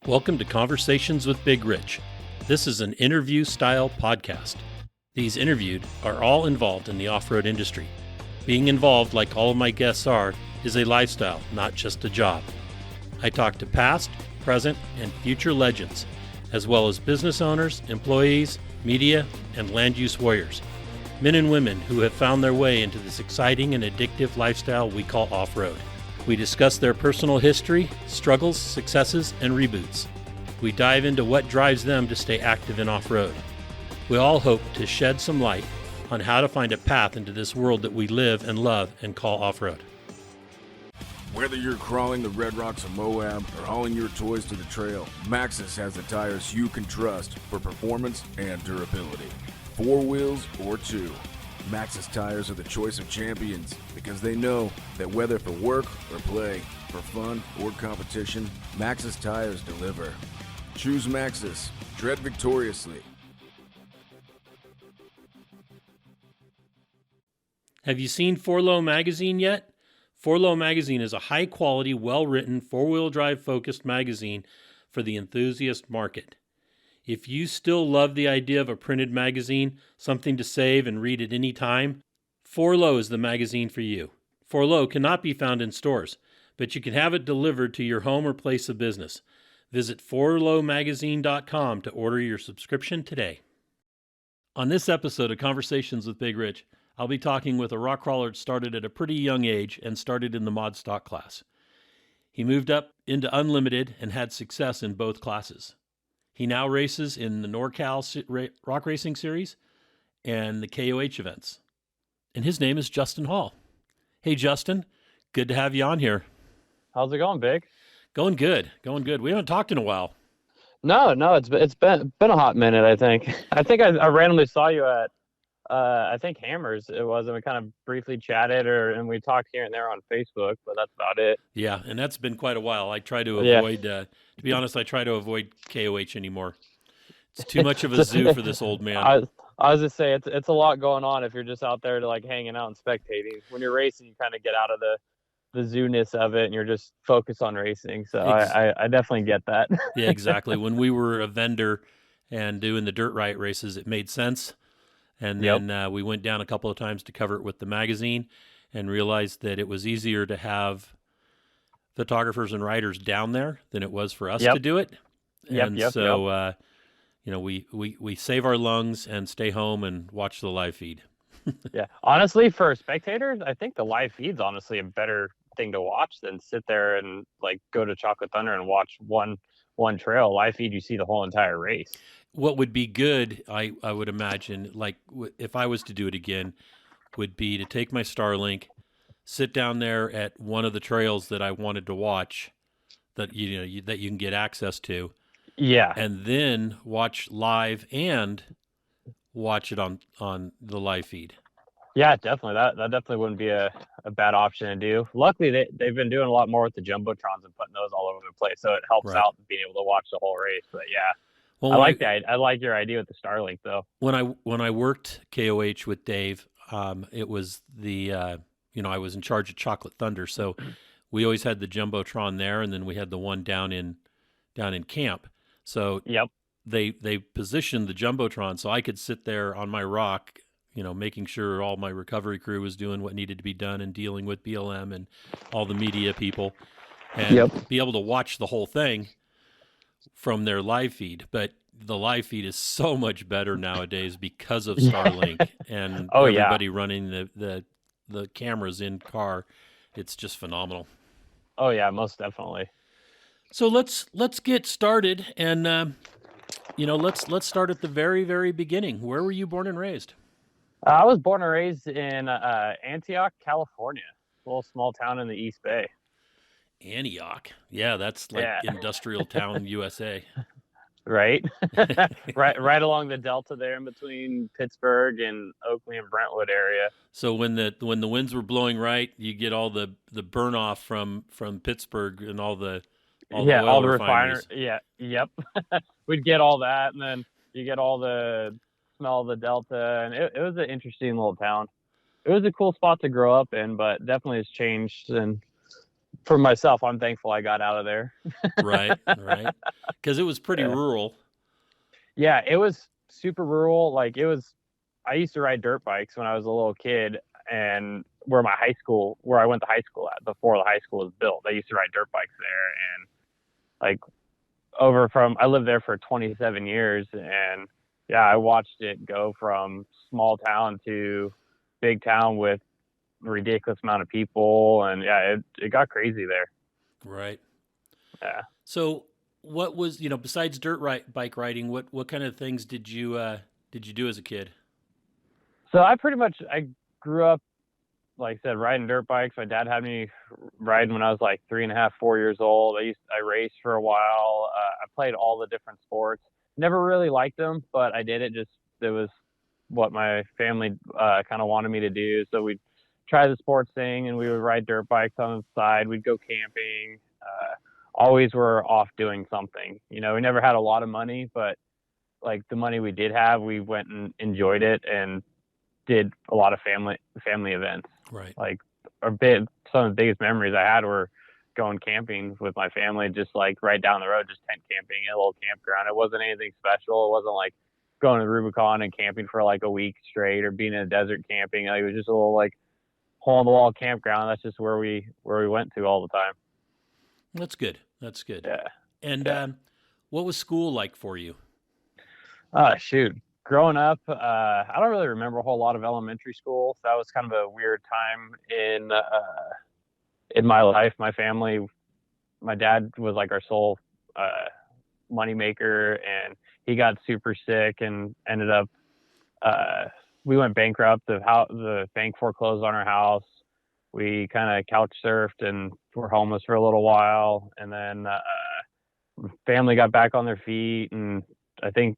Welcome to Conversations with Big Rich. This is an interview-style podcast. These interviewed are all involved in the off-road industry. Being involved, like all of my guests are, is a lifestyle, not just a job. I talk to past, present, and future legends, as well as business owners, employees, media, and land use warriors. Men and women who have found their way into this exciting and addictive lifestyle we call off-road. We discuss their personal history, struggles, successes, and reboots. We dive into what drives them to stay active in off-road. We all hope to shed some light on how to find a path into this world that we live and love and call off-road. Whether you're crawling the Red Rocks of Moab or hauling your toys to the trail, Maxxis has the tires you can trust for performance and durability. 4 wheels or 2. Maxxis tires are the choice of champions because they know that whether for work or play, for fun or competition, Maxxis tires deliver. Choose Maxxis. Tread victoriously. Have you seen 4Low magazine yet? 4Low magazine is a high-quality, well-written, four-wheel drive-focused magazine for the enthusiast market. If you still love the idea of a printed magazine, something to save and read at any time, 4Low is the magazine for you. 4Low cannot be found in stores, but you can have it delivered to your home or place of business. Visit 4lowmagazine.com to order your subscription today. On this episode of Conversations with Big Rich, I'll be talking with a rock crawler that started at a pretty young age and started in the mod stock class. He moved up into unlimited and had success in both classes. He now races in the NorCal Rock Racing Series and the KOH events. And his name is Justin Hall. Hey, Justin. Good to have you on here. How's it going, Big? Going good. We haven't talked in a while. No, it's been a hot minute, I think. I randomly saw you at I think Hammers it was, and we kind of briefly chatted and we talked here and there on Facebook, but that's about it. Yeah, and that's been quite a while. I try to avoid to be honest, I try to avoid KOH anymore. It's too much of a zoo for this old man. I was just say it's a lot going on if you're just out there to like hanging out and spectating. When you're racing, you kind of get out of the zoo-ness of it and you're just focused on racing. So I definitely get that. Yeah, exactly. When we were a vendor and doing the dirt riot races, it made sense. And then we went down a couple of times to cover it with the magazine and realized that it was easier to have photographers and writers down there than it was for us to do it. We save our lungs and stay home and watch the live feed. Yeah. Honestly, for spectators, I think the live feed's honestly a better thing to watch than sit there and like go to Chocolate Thunder and watch one trail. Live feed, you see the whole entire race. What would be good, I would imagine, like if I was to do it again, would be to take my Starlink, sit down there at one of the trails that I wanted to watch, that you can get access to, and then watch live and watch it on the live feed. Yeah, definitely. That definitely wouldn't be a bad option to do. Luckily, they've been doing a lot more with the jumbotrons and putting those all over the place, so it helps out being able to watch the whole race. But yeah. Well, I like your idea with the Starlink though. When I worked KOH with Dave, it was I was in charge of Chocolate Thunder, so we always had the jumbotron there, and then we had the one down in camp. So they positioned the jumbotron so I could sit there on my rock, making sure all my recovery crew was doing what needed to be done and dealing with BLM and all the media people, and be able to watch the whole thing from their live feed. But the live feed is so much better nowadays because of Starlink and everybody running the cameras in car. It's just phenomenal. Oh yeah, most definitely. So let's get started, and let's start at the very, very beginning. Where were you born and raised? I was born and raised in Antioch, California, a little small town in the East Bay. Antioch. Yeah, that's like industrial town, USA. Right. right along the delta there in between Pittsburgh and Oakley and Brentwood area. So when the winds were blowing right, you get all the burn off from Pittsburgh and all the refineries. Yep. We'd get all that, and then you get all the smell of the delta, and it was an interesting little town. It was a cool spot to grow up in, but definitely has changed and for myself, I'm thankful I got out of there. Right. Because it was pretty rural. Yeah, it was super rural. Like I used to ride dirt bikes when I was a little kid, and where I went to high school at before the high school was built, I used to ride dirt bikes there. And like I lived there for 27 years, and yeah, I watched it go from small town to big town with a ridiculous amount of people. And yeah, it got crazy there. Right. Yeah. So what was, besides bike riding, what kind of things did you do as a kid? So I grew up, like I said, riding dirt bikes. My dad had me riding when I was like 3.5, 4 years old. I raced for a while. I played all the different sports. Never really liked them, but I did it. It was what my family kind of wanted me to do. So we'd try the sports thing, and we would ride dirt bikes on the side. We'd go camping. Always were off doing something. We never had a lot of money, but like the money we did have, we went and enjoyed it and did a lot of family events. Right. Like some of the biggest memories I had were going camping with my family, just like right down the road, just tent camping at a little campground. It wasn't anything special. It wasn't like going to Rubicon and camping for like a week straight or being in a desert camping. Like, it was just a little like hole in the wall campground. That's just where we went to all the time. That's good. Yeah. And what was school like for you? Shoot. Growing up, I don't really remember a whole lot of elementary school. So that was kind of a weird time in my life. My family, my dad was like our sole money maker, and he got super sick and ended up we went bankrupt. The bank foreclosed on our house. We kind of couch surfed and were homeless for a little while, and then family got back on their feet. And I think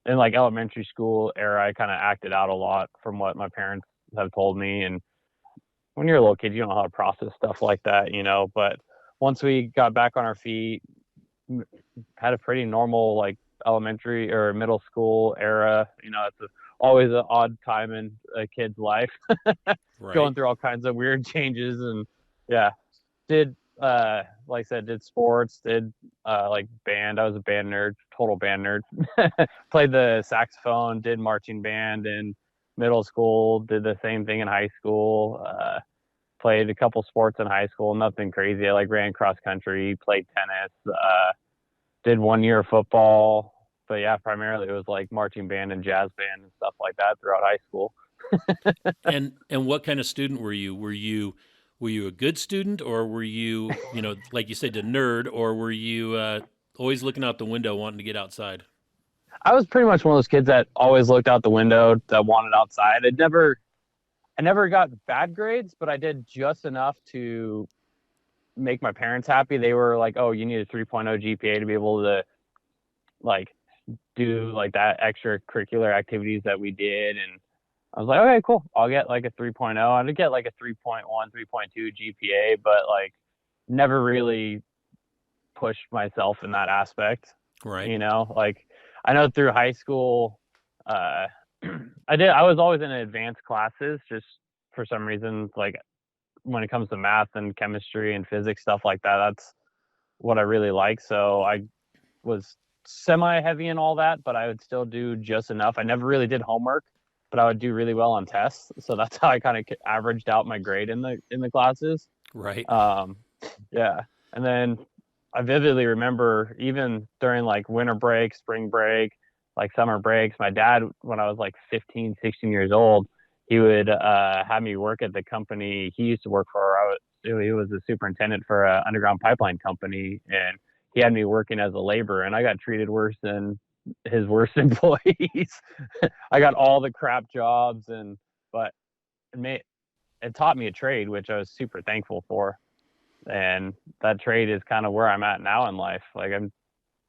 in like elementary school era, I kind of acted out a lot from what my parents have told me. And when you're a little kid, you don't know how to process stuff like that, but once we got back on our feet, had a pretty normal like elementary or middle school era. It's always an odd time in a kid's life. Right. Going through all kinds of weird changes. And yeah, did like I said, did sports, did like band. I was a band nerd, total band nerd. Played the saxophone, did marching band in middle school, did the same thing in high school. Played a couple sports in high school, nothing crazy. I like ran cross country, played tennis, did 1 year of football. But yeah, primarily it was like marching band and jazz band and stuff like that throughout high school. And what kind of student were you? Were you a good student, or were you, like you said, a nerd, or were you always looking out the window wanting to get outside? I was pretty much one of those kids that always looked out the window, that wanted outside. I never got bad grades, but I did just enough to make my parents happy. They were like, "Oh, you need a 3.0 GPA to be able to like do like that extracurricular activities that we did." And I was like, "Okay, cool. I'll get like a 3.0. I'd get like a 3.1, 3.2 GPA, but like never really pushed myself in that aspect." Right. Like I know through high school, I was always in advanced classes just for some reason. Like when it comes to math and chemistry and physics, stuff like that, that's what I really like. So I was semi heavy in all that, but I would still do just enough. I never really did homework, but I would do really well on tests. So that's how I kind of averaged out my grade in the classes. Right. Yeah. And then I vividly remember even during like winter break, spring break, like summer breaks, my dad, when I was like 15, 16 years old, he would have me work at the company he used to work for. He was the superintendent for an underground pipeline company, and he had me working as a laborer, and I got treated worse than his worst employees. I got all the crap jobs, but it taught me a trade, which I was super thankful for. And that trade is kind of where I'm at now in life. Like I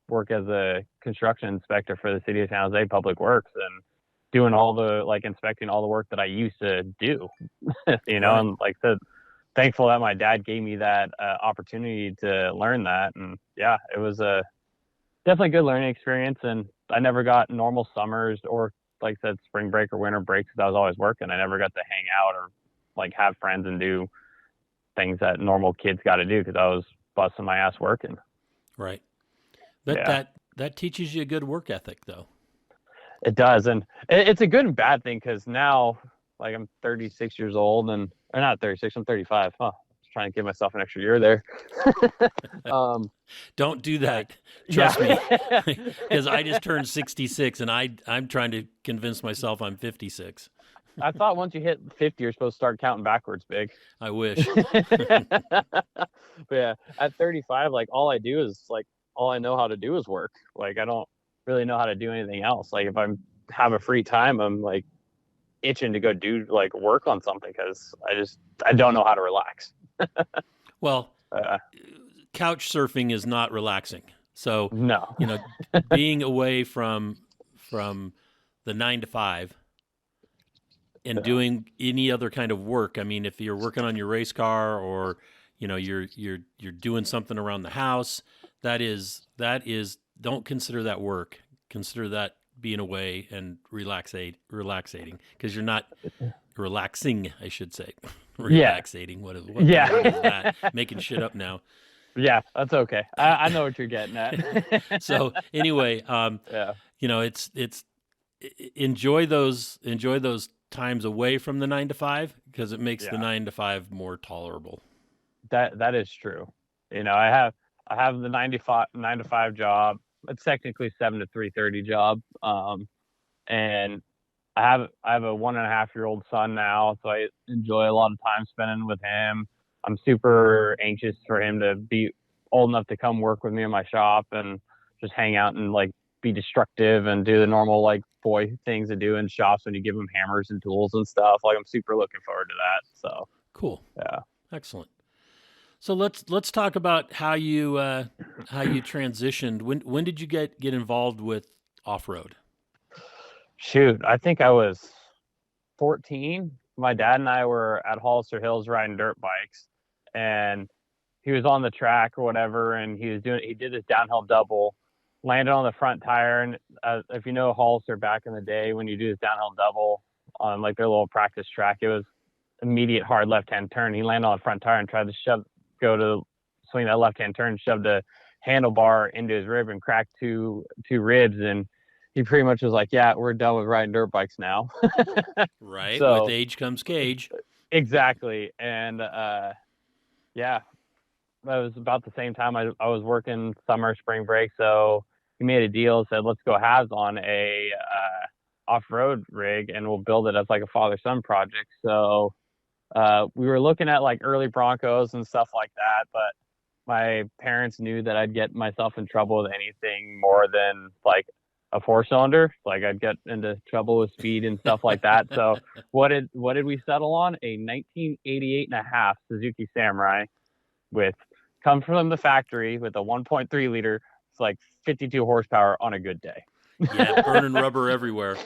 work as a construction inspector for the city of San Jose Public Works, and doing all the like inspecting all the work that I used to do, Right. And like thankful that my dad gave me that opportunity to learn that. And yeah, it was a definitely good learning experience. And I never got normal summers or like I said, spring break or winter break, because I was always working. I never got to hang out or like have friends and do things that normal kids got to do because I was busting my ass working. Right. But that teaches you a good work ethic, though. It does, and it's a good and bad thing because now, like, I'm 36 years old, or not 36, I'm 35. Huh. Trying to give myself an extra year there. Don't do that. Trust me, because I just turned 66, and I'm trying to convince myself I'm 56. I thought once you hit 50, you're supposed to start counting backwards, big. I wish. But yeah, at 35, like, all I know how to do is work. Like, I don't really know how to do anything else. Like, if I have a free time, I'm like itching to go do like work on something because I don't know how to relax. Well, couch surfing is not relaxing. So, no, being away from the 9 to 5 and doing any other kind of work. I mean, if you're working on your race car or, you're doing something around the house, that is, don't consider that work. Consider that being away and relaxating, because you're not relaxing, I should say. Relaxating. What word is that? Making shit up now. Yeah, that's okay. I know what you're getting at. So anyway, it's enjoy those times away from the 9 to 5 because it makes the 9 to 5 more tolerable. That is true. I have the 9 to 5 job. It's technically 7 to 3:30 job. And I have a 1.5-year-old son now, so I enjoy a lot of time spending with him. I'm super anxious for him to be old enough to come work with me in my shop and just hang out and like be destructive and do the normal like boy things to do in shops when you give him hammers and tools and stuff. Like, I'm super looking forward to that. So cool. Yeah. Excellent. So let's talk about how you transitioned. When did you get involved with off-road? Shoot, I think I was 14. My dad and I were at Hollister Hills riding dirt bikes, and he was on the track or whatever, and he did this downhill double, landed on the front tire, and if you know Hollister back in the day, when you do this downhill double on like their little practice track, it was immediate hard left-hand turn. He landed on the front tire and tried to swing that left-hand turn, shoved a handlebar into his rib and cracked two ribs, and he pretty much was like, yeah, we're done with riding dirt bikes now. Right. So, with age comes cage. Exactly. And that was about the same time I was working summer, spring break. So he made a deal, said, let's go halves on a off-road rig and we'll build it as like a father-son project. So we were looking at like early Broncos and stuff like that, but my parents knew that I'd get myself in trouble with anything more than like a 4-cylinder. Like, I'd get into trouble with speed and stuff like that. So what did we settle on? A 1988.5 Suzuki Samurai comes from the factory with a 1.3 liter. It's like 52 horsepower on a good day. Yeah, burning rubber everywhere.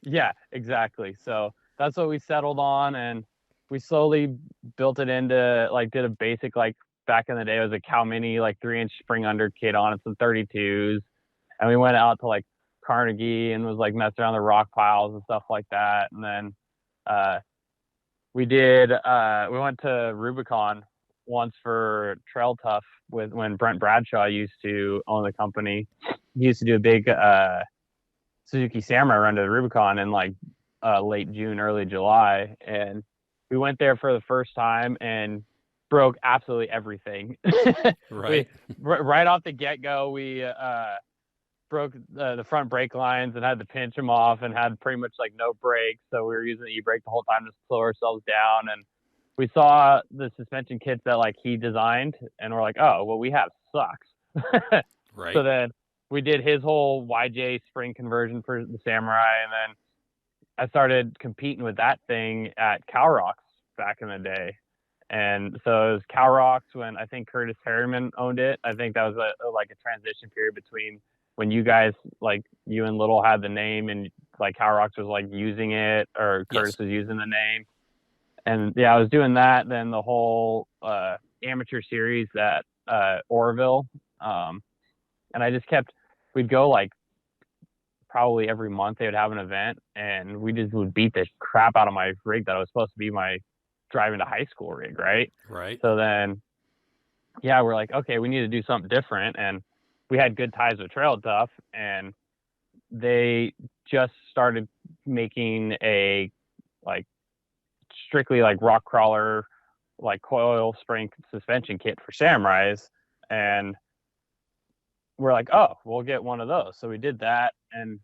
Yeah, exactly. So that's what we settled on, and we slowly built it into like, did a basic, like back in the day it was a Cow Mini, like 3-inch spring under kit on it, some 32s, and we went out to like Carnegie and was like messing around the rock piles and stuff like that. And then we went to Rubicon once for Trail Tough when Brent Bradshaw used to own the company. He used to do a big Suzuki Samurai run to the Rubicon in like late June, early July, and we went there for the first time and broke absolutely everything. Right. Right off the get-go, we broke the front brake lines and had to pinch them off and had pretty much like no brakes. So we were using the e-brake the whole time to slow ourselves down. And we saw the suspension kits that like he designed, and we're like, oh, what we have sucks. Right. So then we did his whole YJ spring conversion for the Samurai, and then I started competing with that thing at Cow Rocks back in the day. And so it was Cow Rocks when I think Curtis Harriman owned it. I think that was a transition period between when you guys, like you and Little, had the name, and like Cow Rocks was like using it, or Curtis was using the name. And yeah, I was doing that. Then the whole amateur series at Oroville. And I just we'd go like probably every month they would have an event, and we just would beat the crap out of my rig that was supposed to be my driving to high school rig, right? Right. So then, yeah, we're like, okay, we need to do something different. And we had good ties with Trail Tough, and they just started making a like strictly like rock crawler, like coil spring suspension kit for Samurais. And we're like, oh, we'll get one of those. So we did that, and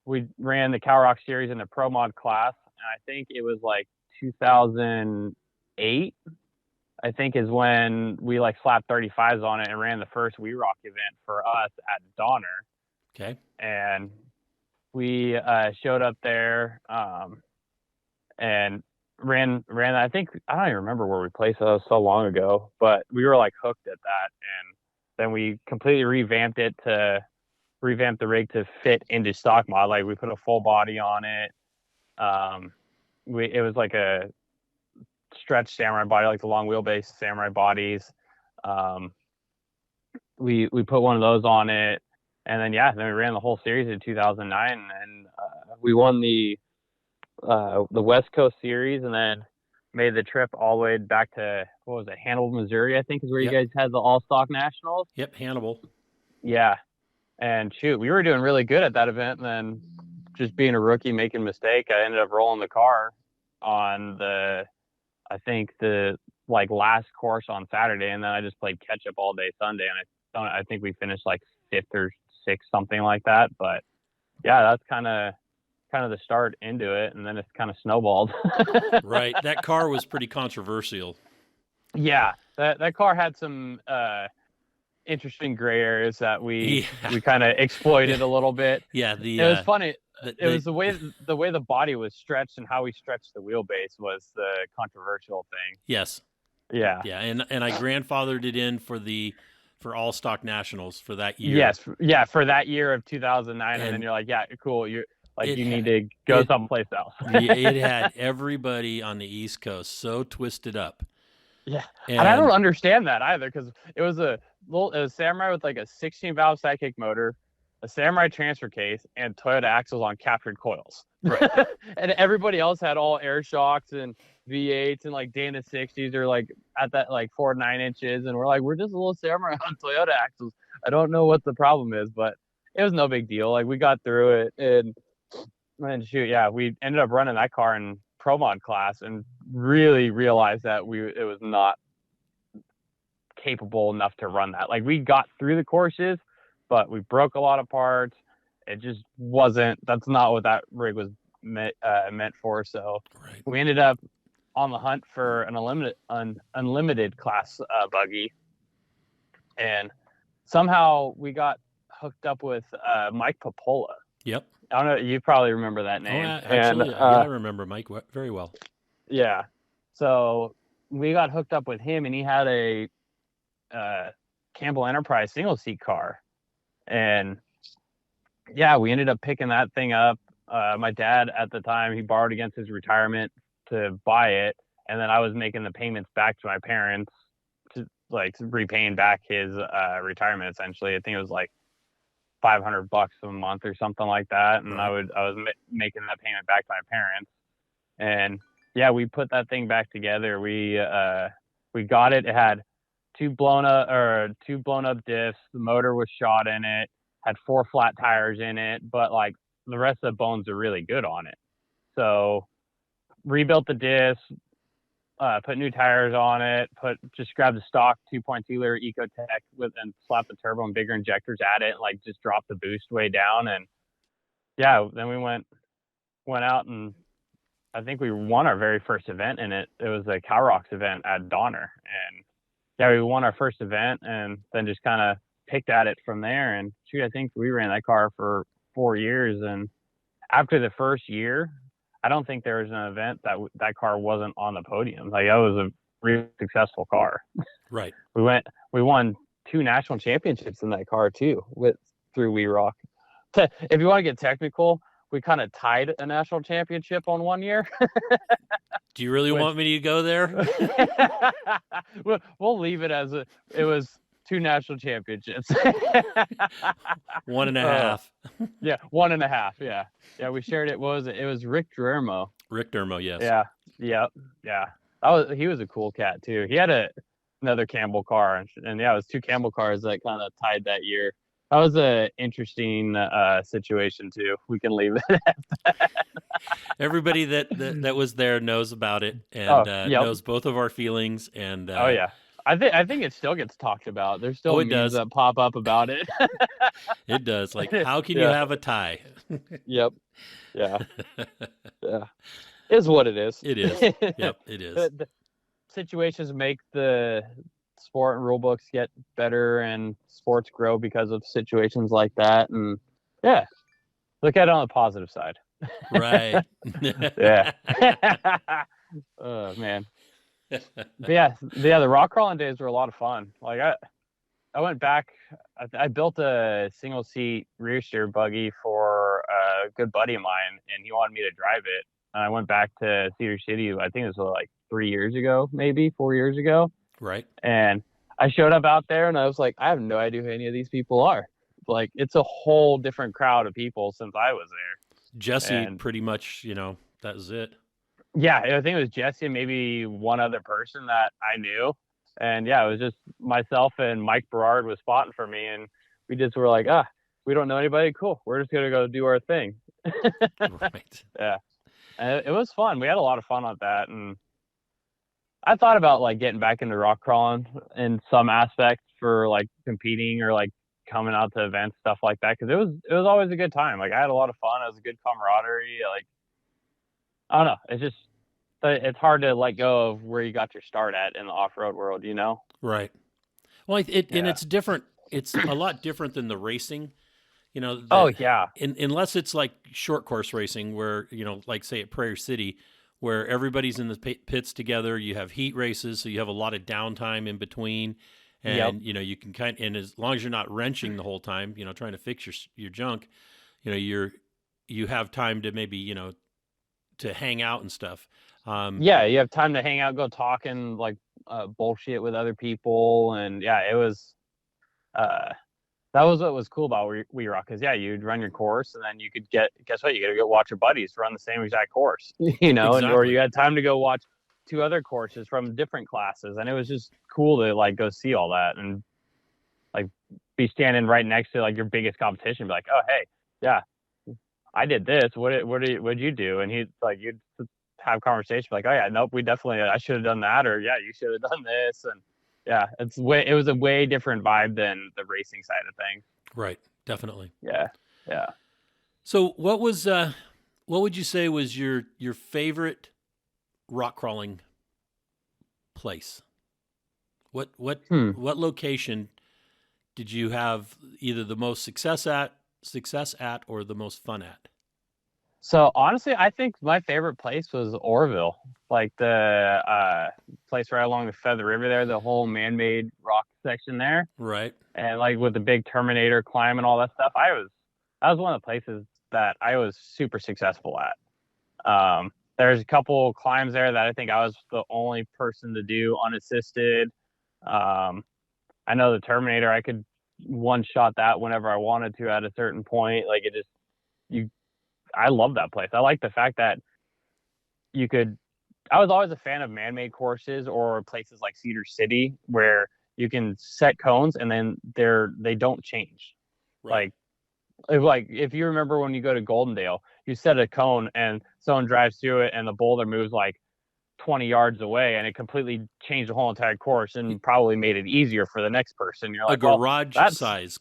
we ran the Cow Rock series in the Pro Mod class. And I think it was like 2008, I think, is when we like slapped 35s on it and ran the first We Rock event for us at Donner. Okay. And we showed up there and ran. I think, I don't even remember where we placed it. That was so long ago, but we were like hooked at that. And then we completely revamped the rig to fit into stock mod. Like we put a full body on it. It was like a stretch Samurai body, like the long wheelbase Samurai bodies. We put one of those on it, and then we ran the whole series in 2009, and we won the West Coast series, and then made the trip all the way back to, what was it, Hannibal, Missouri, I think is where you guys had the all stock nationals. Yep, Hannibal. Yeah, and shoot, we were doing really good at that event, and then just being a rookie, making a mistake, I ended up rolling the car on the last course on Saturday, and then I just played catch up all day Sunday, and I think we finished like 5th or 6th, something like that. But yeah, that's kind of the start into it, and then it's kind of snowballed. Right, that car was pretty controversial. Yeah, that car had some interesting gray areas that we kind of exploited a little bit. Yeah, it was funny. It was the way the body was stretched and how we stretched the wheelbase was the controversial thing. Yes. Yeah. Yeah, and I grandfathered it in for all stock nationals for that year. Yes. Yeah, for that year of 2009, and then you're like, yeah, cool. You're like, you need to go someplace else. It had everybody on the East Coast so twisted up. Yeah, and I don't understand that either, because it was a Samurai with like a 16-valve sidekick motor, a Samurai transfer case, and Toyota axles on captured coils. Right. And everybody else had all air shocks and V8s and like Dana 60s, or like at that like 4 9-inches, and we're like, we're just a little Samurai on Toyota axles. I don't know what the problem is, but it was no big deal. Like we got through it, and shoot, yeah, we ended up running that car in Pro Mod class and really realized that it was not capable enough to run that. Like we got through the courses, but we broke a lot of parts. It just wasn't. That's not what that rig was meant for. So we ended up on the hunt for an unlimited class buggy, and somehow we got hooked up with Mike Popola. Yep. I don't know. You probably remember that name. Actually, I remember Mike very well. Yeah. So we got hooked up with him, and he had a Campbell Enterprise single seat car, and yeah, we ended up picking that thing up. My dad at the time, he borrowed against his retirement to buy it, and then I was making the payments back to my parents to repaying back his retirement. Essentially, I think it was like $500 a month or something like that, and I was making that payment back to my parents. And yeah, we put that thing back together. We got it. It had two blown up diffs. The motor was shot in it. Had 4 flat tires in it, but like the rest of the bones are really good on it. So rebuilt the disc, put new tires on it, just grabbed the stock 2.2 liter Ecotec and slapped the turbo and bigger injectors at it, like just dropped the boost way down. And yeah, then we went out, and I think we won our very first event in it. It was a Cow Rocks event at Donner, and yeah, we won our first event, and then just kind of picked at it from there. And shoot, I think we ran that car for 4 years, and after the first year, I don't think there was an event that car wasn't on the podium. Like, that was a really successful car. Right. We won 2 national championships in that car too, through We Rock. If you want to get technical, we kind of tied a national championship on one year. Do you really want me to go there? We'll leave it as it was 2 national championships. 1.5. Yeah, 1.5. Yeah, we shared it. What was it? It was Rick Dermo. Rick Dermo, yes. Yeah. he was a cool cat too. He had another Campbell car, and yeah, it was 2 Campbell cars that kind of tied that year. That was a interesting situation too. We can leave it at that. Everybody that was there knows about it and Yep. knows both of our feelings. And Oh yeah, I think it still gets talked about. There's still it memes does. that pop up about it. It does. Like, how can you have a tie? Yep. Yeah. Yeah. Is what it is. It is. Yep, it is. The situations make the sport and rule books get better and sports grow because of situations like that. And yeah, look at it on the positive side. Right. Yeah. Oh man. But yeah, the rock crawling days were a lot of fun. Like I went back. I built a single seat rear steer buggy for a good buddy of mine, and he wanted me to drive it. And I went back to Cedar City. I think it was like 3 years ago, maybe 4 years ago. Right. And I showed up out there, and I was like, I have no idea who any of these people are. Like, it's a whole different crowd of people since I was there. Jesse, pretty much, that was it. Yeah, I think it was Jesse and maybe one other person that I knew. And yeah, it was just myself and Mike Berard was spotting for me. And we just were like, we don't know anybody. Cool. We're just going to go do our thing. Right. Yeah. And it was fun. We had a lot of fun on that. And I thought about like getting back into rock crawling in some aspects for like competing or like coming out to events, stuff like that. Cause it was always a good time. Like I had a lot of fun. It was a good camaraderie. Like, I don't know. It's just, it's hard to let go of where you got your start at in the off-road world, Right. Well, and it's different. It's a lot different than the racing, yeah. Unless it's like short course racing where, like say at Prairie City, where everybody's in the pits together, you have heat races. So you have a lot of downtime in between and, you can and as long as you're not wrenching the whole time, trying to fix your junk, you have time to maybe, to hang out and stuff. Yeah, you have time to hang out, go talk and like bullshit with other people, and yeah, it was. That was what was cool about We Rock, because yeah, you'd run your course, and then you could guess what, you got to go watch your buddies run the same exact course, Exactly. or you had time to go watch 2 other courses from different classes, and it was just cool to like go see all that and like be standing right next to like your biggest competition, be like, oh hey, yeah, I did this. What'd you do? And he'd like, you'd have conversation like, oh yeah, nope, I should have done that, or yeah, you should have done this. And yeah, it was a way different vibe than the racing side of things. Right. Definitely. Yeah. Yeah. So what would you say was your favorite rock crawling place? What location did you have either the most success at or the most fun at? So honestly, I think my favorite place was Oroville, like the place right along the Feather River there, the whole man-made rock section there. Right. And like with the big Terminator climb and all that stuff, that was one of the places that I was super successful at. There's a couple climbs there that I think I was the only person to do unassisted. I know the Terminator, I could one-shot that whenever I wanted to at a certain point. Like I love that place. I like the fact that I was always a fan of man-made courses or places like Cedar City where you can set cones and then they don't change. Right. Like if you remember when you go to Goldendale, you set a cone and someone drives through it and the boulder moves like 20 yards away and it completely changed the whole entire course and probably made it easier for the next person. You're like, a garage size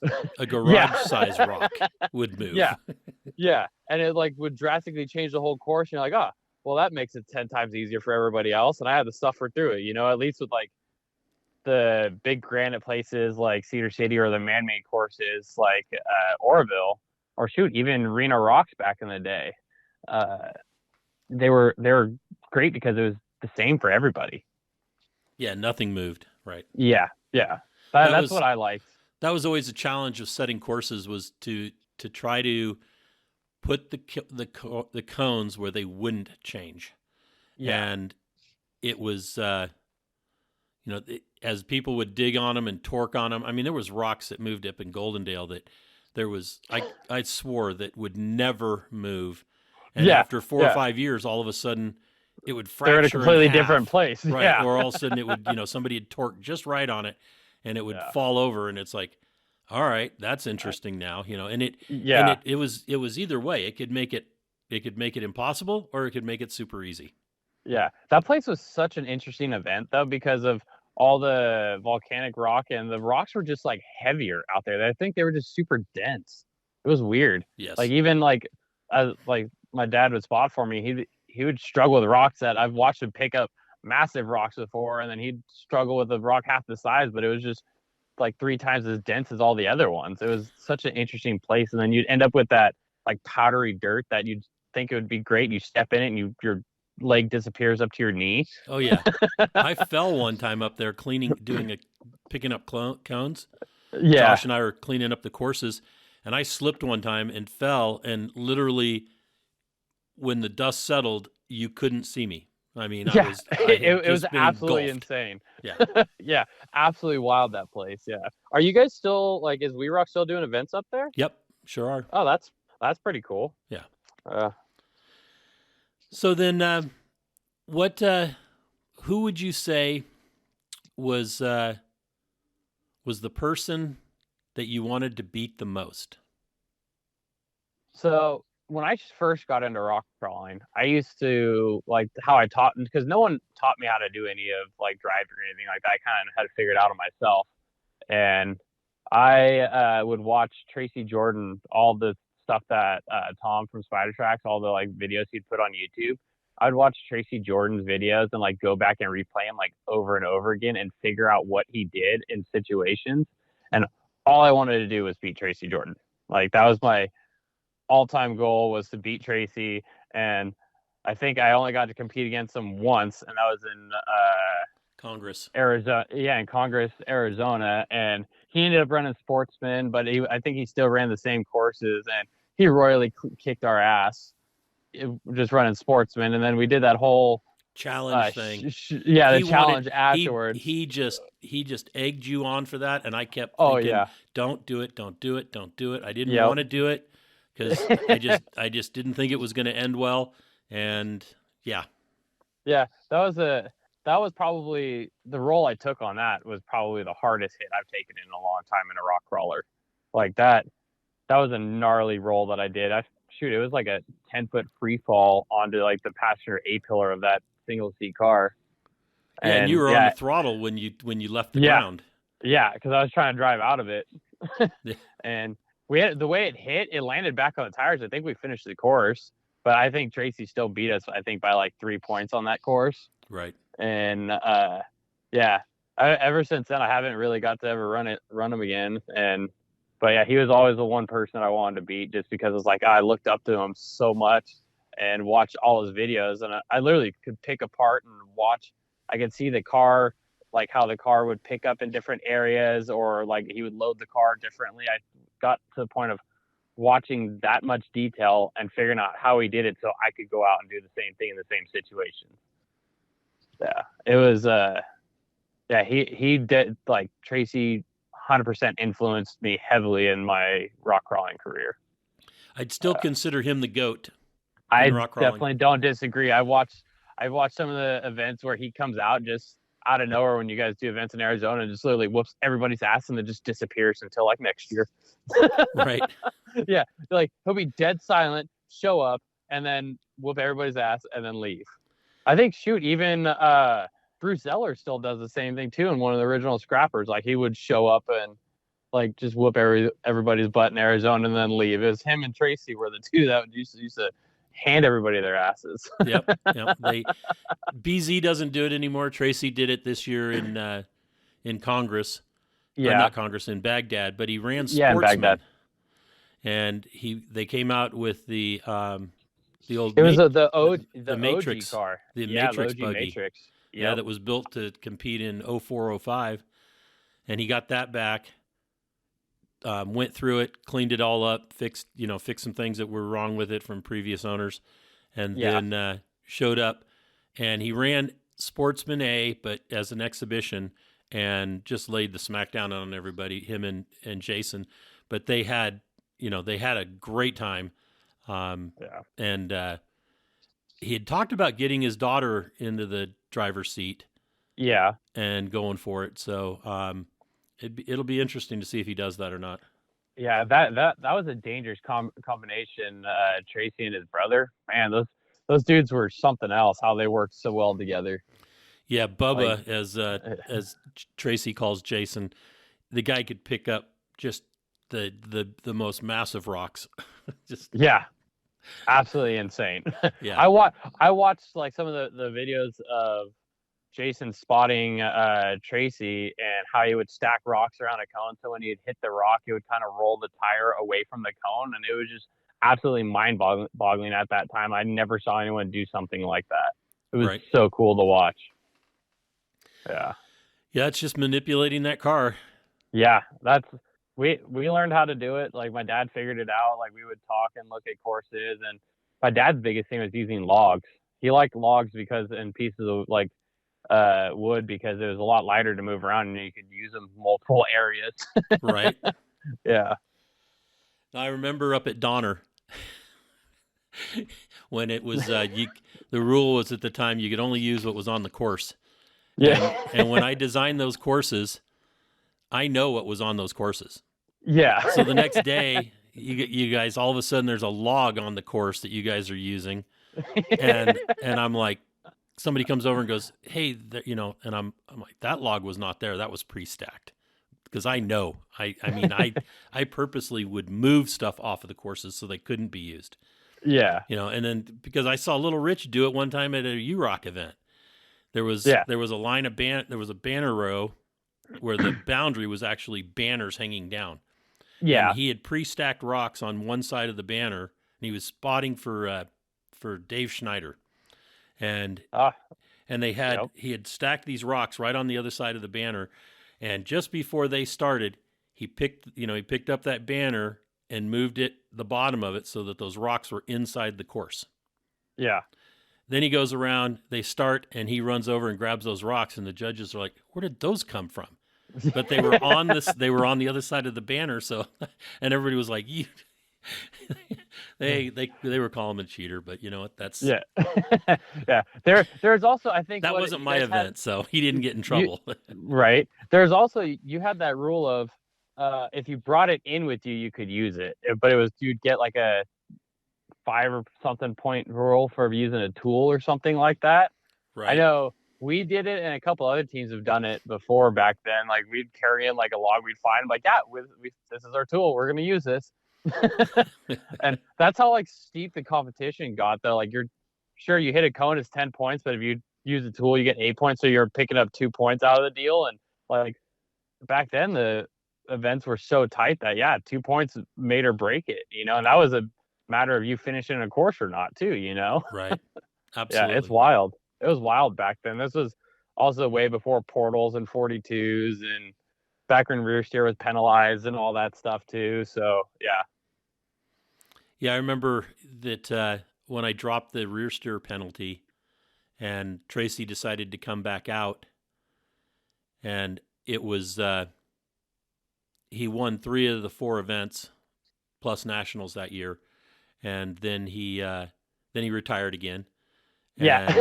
rock would move. Yeah. Yeah. And it like would drastically change the whole course. And you're like, well, that makes it 10 times easier for everybody else. And I had to suffer through it, at least with like the big granite places like Cedar City or the man-made courses like Oroville or even Reno Rocks back in the day. They were great because it was the same for everybody. Yeah, nothing moved. Right. Yeah, yeah. That's what I liked. That was always a challenge of setting courses, was to try to put the cones where they wouldn't change. Yeah. And it was, as people would dig on them and torque on them. I mean, there was rocks that moved up in Goldendale that there was, I swore that would never move. And after 4 or 5 years, all of a sudden it would they're in a fracture completely in half, different place. right? Yeah. Or all of a sudden it would, somebody had torqued just right on it, and it would Yeah. fall over, and it's like, all right, that's interesting now, and Yeah. it was either way. It could make it impossible, or it could make it super easy. Yeah. That place was such an interesting event though, because of all the volcanic rock, and the rocks were just like heavier out there. I think they were just super dense. It was weird. Yes. Like even like my dad would spot for me. He would struggle with rocks that I've watched him pick up massive rocks before, and then he'd struggle with a rock half the size, but it was just like 3 times as dense as all the other ones. It was such an interesting place. And then you'd end up with that like powdery dirt that you'd think it would be great. You step in it and your leg disappears up to your knee. Oh yeah. I fell one time up there picking up cones. Yeah. Josh and I were cleaning up the courses, and I slipped one time and fell, and literally when the dust settled, you couldn't see me. I mean, yeah. It was absolutely engulfed. insane. Yeah. Yeah, absolutely wild, that place. Yeah. Are you guys still like, is We Rock still doing events up there? Yep, sure are. Oh, that's pretty cool. Yeah. So then, who would you say was the person that you wanted to beat the most? So when I first got into rock crawling, I used to like how I taught, because no one taught me how to do any of like driving or anything like that. I kind of had to figure it out on myself. And I would watch Tracy Jordan, all the stuff that Tom from Spider Tracks, all the like videos he'd put on YouTube. I'd watch Tracy Jordan's videos and like go back and replay them like over and over again and figure out what he did in situations. And all I wanted to do was beat Tracy Jordan. Like that was my all-time goal, was to beat Tracy. And I think I only got to compete against him once, and that was in Congress, Arizona. Yeah, in Congress, Arizona. And he ended up running Sportsman, but I think he still ran the same courses, and he royally kicked our ass just running Sportsman. And then we did that whole challenge thing. The challenge afterwards. He just egged you on for that, and I kept thinking, don't do it. I didn't want to do it because I just didn't think it was going to end well. And yeah, that was probably the role I took on. That was probably the hardest hit I've taken in a long time in a rock crawler. Like that was a gnarly roll that I did. It was like a 10-foot free fall onto like the passenger A-pillar of that single seat car. And you were on the throttle when you left the ground. Yeah, because I was trying to drive out of it. And the way it hit, it landed back on the tires. I think we finished the course, but I think Tracy still beat us, I think, by like 3 points on that course. Right. And ever since then I haven't really got to ever run him again. But yeah, he was always the one person I wanted to beat, just because it's like I looked up to him so much and watched all his videos, and I literally could pick apart and watch. I could see the car, like how the car would pick up in different areas, or like he would load the car differently. I got to the point of watching that much detail and figuring out how he did it so I could go out and do the same thing in the same situation. Yeah, it was he did, like, Tracy 100% influenced me heavily in my rock crawling career. I'd still consider him the GOAT. I definitely don't disagree. I've watched some of the events where he comes out just out of nowhere when you guys do events in Arizona and just literally whoops everybody's ass and then just disappears until like next year. Right. Yeah. Like he'll be dead silent, show up, and then whoop everybody's ass and then leave. I think even Bruce Eller still does the same thing too in one of the original Scrappers. Like he would show up and like just whoop everybody's butt in Arizona and then leave. It was him and Tracy were the two that used to hand everybody their asses. Yep. BZ doesn't do it anymore. Tracy did it this year in Congress. Yeah, not Congress, in Baghdad, but he ran Sportsman. Yeah, in Baghdad. And they came out with the old. It was the Matrix OG car. The Matrix OG buggy. Matrix. Yep. Yeah, that was built to compete in 0405, and he got that back. Went through it, cleaned it all up, fixed some things that were wrong with it from previous owners, and then showed up, and he ran Sportsman A, but as an exhibition, and just laid the smackdown on everybody, him and Jason. But they had a great time, and he had talked about getting his daughter into the driver's seat. Yeah. And going for it. So it'll be interesting to see if he does that or not. Yeah, that was a dangerous combination. Tracy and his brother, man, those dudes were something else. How they worked so well together. Yeah, Bubba, as Tracy calls Jason, the guy could pick up just the most massive rocks. Yeah, absolutely insane. Yeah, I watched like some of the videos of Jason spotting Tracy and how he would stack rocks around a cone. So when he'd hit the rock, he would kind of roll the tire away from the cone, and it was just absolutely mind-boggling at that time. I never saw anyone do something like that. It was so cool to watch. Yeah. Yeah, it's just manipulating that car. Yeah, we learned how to do it. Like my dad figured it out. Like we would talk and look at courses, and my dad's biggest thing was using logs. He liked logs because in pieces of like wood because it was a lot lighter to move around and you could use them in multiple areas. Right. Yeah. I remember up at Donner when it was the rule was at the time you could only use what was on the course. Yeah. And when I designed those courses, I know what was on those courses. Yeah. So the next day, you guys, all of a sudden, there's a log on the course that you guys are using, and I'm like, somebody comes over and goes, "Hey, and I'm like, that log was not there. That was pre-stacked." Because I know, I purposely would move stuff off of the courses so they couldn't be used. Yeah. And then because I saw Little Rich do it one time at a UROC event. There was a line of there was a banner row where the boundary was actually banners hanging down. Yeah. And he had pre-stacked rocks on one side of the banner, and he was spotting for Dave Schneider. And he had stacked these rocks right on the other side of the banner, and just before they started, he picked up that banner and moved the bottom of it so that those rocks were inside the course. Yeah. Then he goes around, they start, and he runs over and grabs those rocks, and the judges are like, "Where did those come from?" But they were on they were on the other side of the banner, so and everybody was like, "You." they were calling him a cheater, but you know what? That's yeah. There's also, I think that wasn't my event, so he didn't get in trouble. Right. There's also, you had that rule of if you brought it in with you, you could use it, but you'd get like a 5 or something point rule for using a tool or something like that. Right. I know we did it, and a couple other teams have done it before back then. Like we'd carry in like a log we'd find, like, this is our tool, we're gonna use this. And that's how like steep the competition got, though. Like you're sure you hit a cone, it's 10 points, but if you use a tool, you get 8 points, so you're picking up 2 points out of the deal. And like back then, the events were so tight that 2 points made or break it, and that was a matter of you finishing a course or not too, Right. Absolutely. Yeah, it's wild. It was wild back then. This was also way before portals and 42s, and back when rear steer was penalized and all that stuff too. So yeah, I remember that when I dropped the rear steer penalty and Tracy decided to come back out, and it was he won 3 of the 4 events plus nationals that year, and then he retired again. Yeah.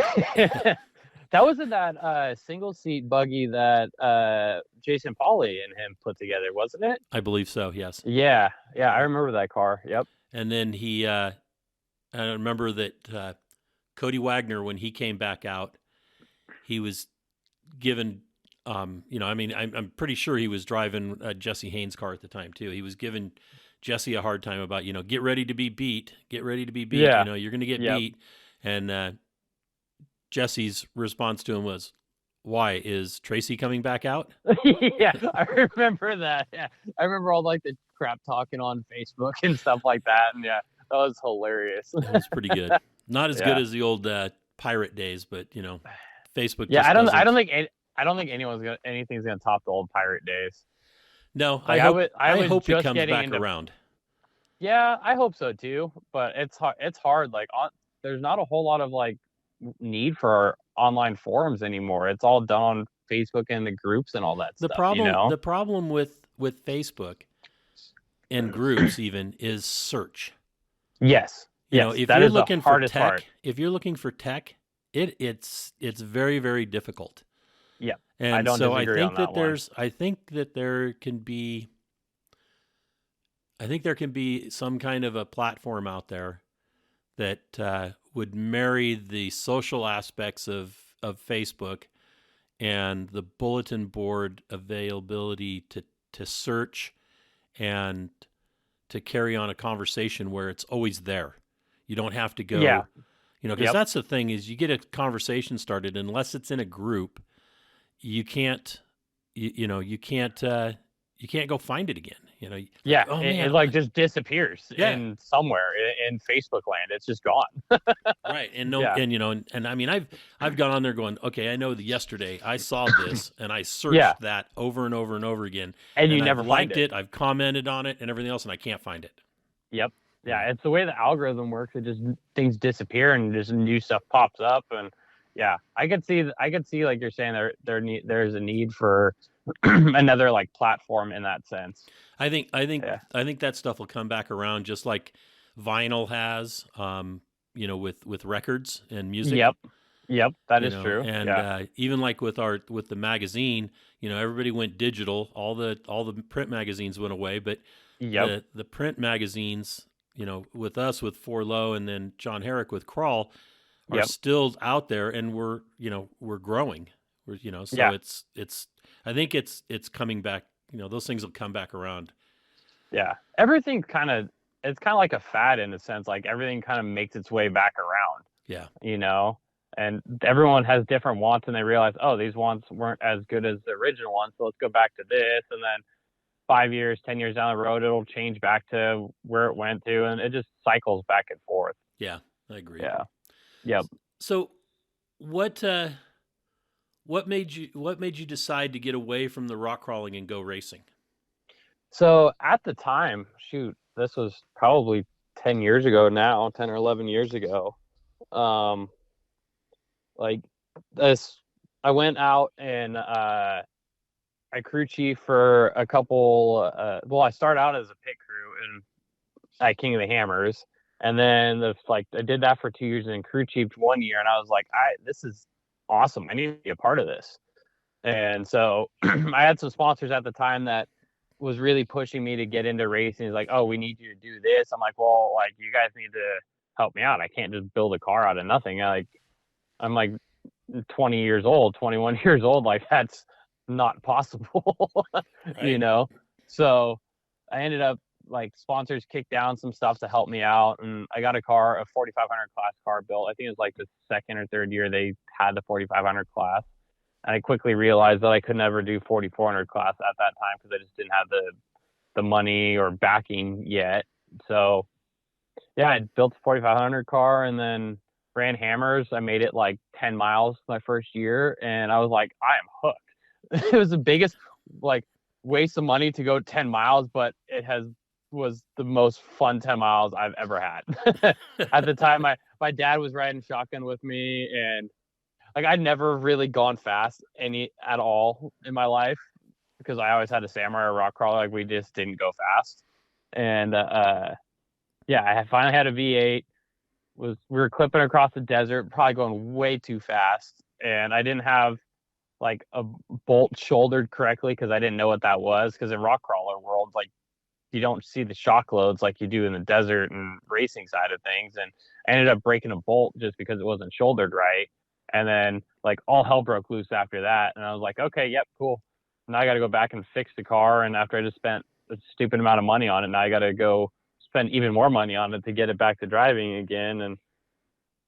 That was in that single seat buggy that Jason Pauly and him put together, wasn't it? I believe so, yes. Yeah, I remember that car. Yep. And then I remember that Cody Wagner, when he came back out, he was given, I'm pretty sure he was driving Jesse Haynes' car at the time too. He was giving Jesse a hard time about, get ready to be beat. Get ready to be beat. Yeah. You're going to get beat. And Jesse's response to him was, "Why, is Tracy coming back out?" Yeah, I remember that. Yeah, I remember all like the crap talking on Facebook and stuff like that. And that was hilarious. It was pretty good. Not as good as the old pirate days, but Facebook. Yeah, I don't think anything's gonna top the old pirate days. No, like, I hope it comes back around. Yeah, I hope so too. But it's hard. It's hard. Like there's not a whole lot of like need for online forums anymore. It's all done on Facebook and the groups and all that stuff. The problem with Facebook and groups even is search. Yes. Yes, that is the hardest part. If you're looking for tech, it's very, very difficult. Yeah, and I don't so disagree on that one. I think there can be some kind of a platform out there that would marry the social aspects of Facebook and the bulletin board availability to search and to carry on a conversation where it's always there. You don't have to go, Yeah. Because that's the thing is you get a conversation started, unless it's in a group, you can't go find it again. Yeah, oh, it like just disappears in somewhere in Facebook land. It's just gone. Right. And and I mean, I've gone on there going, okay, I know that yesterday I saw this and I searched that over and over and over again. And you never I've find liked it. I've commented on it and everything else, and I can't find it. Yep. Yeah, it's the way the algorithm works. It just things disappear and just new stuff pops up. And yeah, I could see like you're saying there's a need for another like platform in that sense. I think that stuff will come back around, just like vinyl has, with records and music. Yep, that is true. And even like with the magazine, everybody went digital. All the print magazines went away, but the print magazines, with us with Four Low and then John Herrick with Crawl, are still out there, and we're growing. It's I think it's coming back. Those things will come back around. Yeah, everything it's kind of like a fad in a sense. Like everything kind of makes its way back around. Yeah. And everyone has different wants, and they realize, oh, these wants weren't as good as the original ones, so let's go back to this. And then 5 years, 10 years down the road, it'll change back to where it went to, and it just cycles back and forth. Yeah, I agree. Yeah. Yep. So, what made you decide to get away from the rock crawling and go racing? So at the time, shoot, this was probably 10 years ago now, 10 or 11 years ago. Like this, I went out and I crew chief for a couple. I started out as a pit crew at King of the Hammers, and then I did that for 2 years, and then crew chiefed 1 year, and I was like, this is awesome. I need to be a part of this. And so I had some sponsors at the time that was really pushing me to get into racing. It's like, oh, we need you to do this. I'm like, well, like you guys need to help me out. I can't just build a car out of nothing. I'm like 21 years old. Like that's not possible, right. So I ended up like sponsors kicked down some stuff to help me out, and I got a 4,500 class car built. I think it was like the second or third year they had the 4,500 class, and I quickly realized that I could never do 4,400 class at that time because I just didn't have the money or backing yet. So yeah, I built a 4,500 car and then ran hammers. I made it like 10 miles my first year, and I was like, I am hooked. It was the biggest like waste of money to go 10 miles, but it was the most fun 10 miles I've ever had. At the time, my dad was riding shotgun with me, and like I'd never really gone fast at all in my life because I always had a Samurai or rock crawler. Like we just didn't go fast. And I finally had a V8. We were clipping across the desert, probably going way too fast, and I didn't have like a bolt shouldered correctly because I didn't know what that was. Because in rock crawler world, like you don't see the shock loads like you do in the desert and racing side of things. And I ended up breaking a bolt just because it wasn't shouldered right. And then like all hell broke loose after that. And I was like, okay, yep, cool. Now I got to go back and fix the car. And after I just spent a stupid amount of money on it, now I got to go spend even more money on it to get it back to driving again. And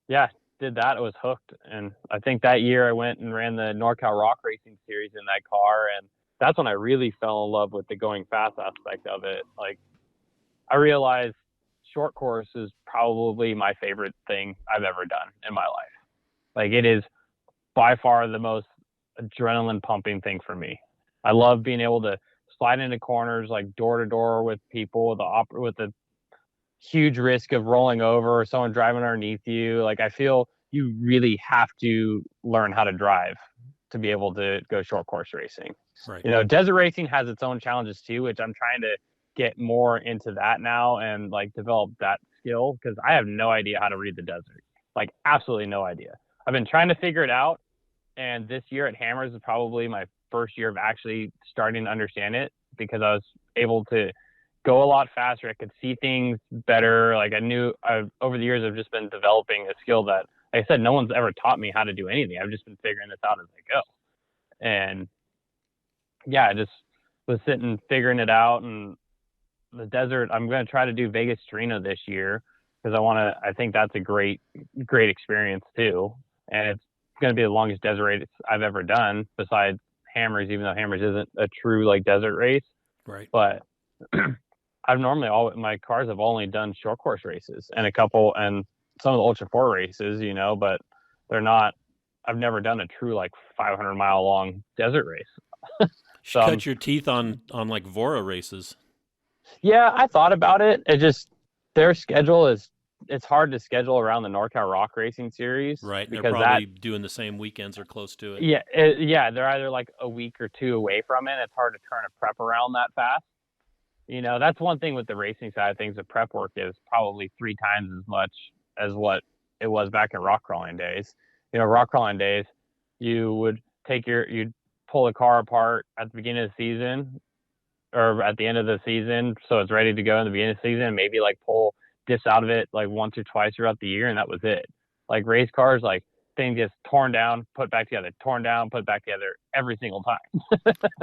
yeah, did that. I was hooked. And I think that year I went and ran the NorCal Rock Racing Series in that car. And that's when I really fell in love with the going fast aspect of it. Like I realized short course is probably my favorite thing I've ever done in my life. Like it is by far the most adrenaline pumping thing for me. I love being able to slide into corners like door to door with people with the huge risk of rolling over or someone driving underneath you. Like I feel you really have to learn how to drive to be able to go short course racing. Right. Desert racing has its own challenges too, which I'm trying to get more into that now and like develop that skill because I have no idea how to read the desert. Like, absolutely no idea. I've been trying to figure it out, and this year at Hammers is probably my first year of actually starting to understand it because I was able to go a lot faster. I could see things better. Like, over the years, I've just been developing a skill that, like I said, no one's ever taught me how to do anything. I've just been figuring this out as I go. And yeah, I just was sitting figuring it out. And the desert, I'm going to try to do Vegas Torino this year because I think that's a great experience too. And it's going to be the longest desert race I've ever done besides Hammers, even though Hammers isn't a true like desert race. Right. But my cars have only done short course races and some of the Ultra 4 races, but they're not, I've never done a true like 500 mile long desert race. So cut your teeth on like Vora races. Yeah, I thought about it. Their schedule it's hard to schedule around the NorCal Rock Racing Series. Right. They're probably doing the same weekends or close to it. Yeah. They're either like a week or two away from it. It's hard to turn a prep around that fast. That's one thing with the racing side of things. The prep work is probably 3 times as much as what it was back in rock crawling days. Rock crawling days, you'd pull a car apart at the beginning of the season or at the end of the season, so it's ready to go in the beginning of the season, and maybe like pull diffs out of it like once or twice throughout the year, and that was it. Like race cars, like thing gets torn down, put back together, torn down, put back together every single time.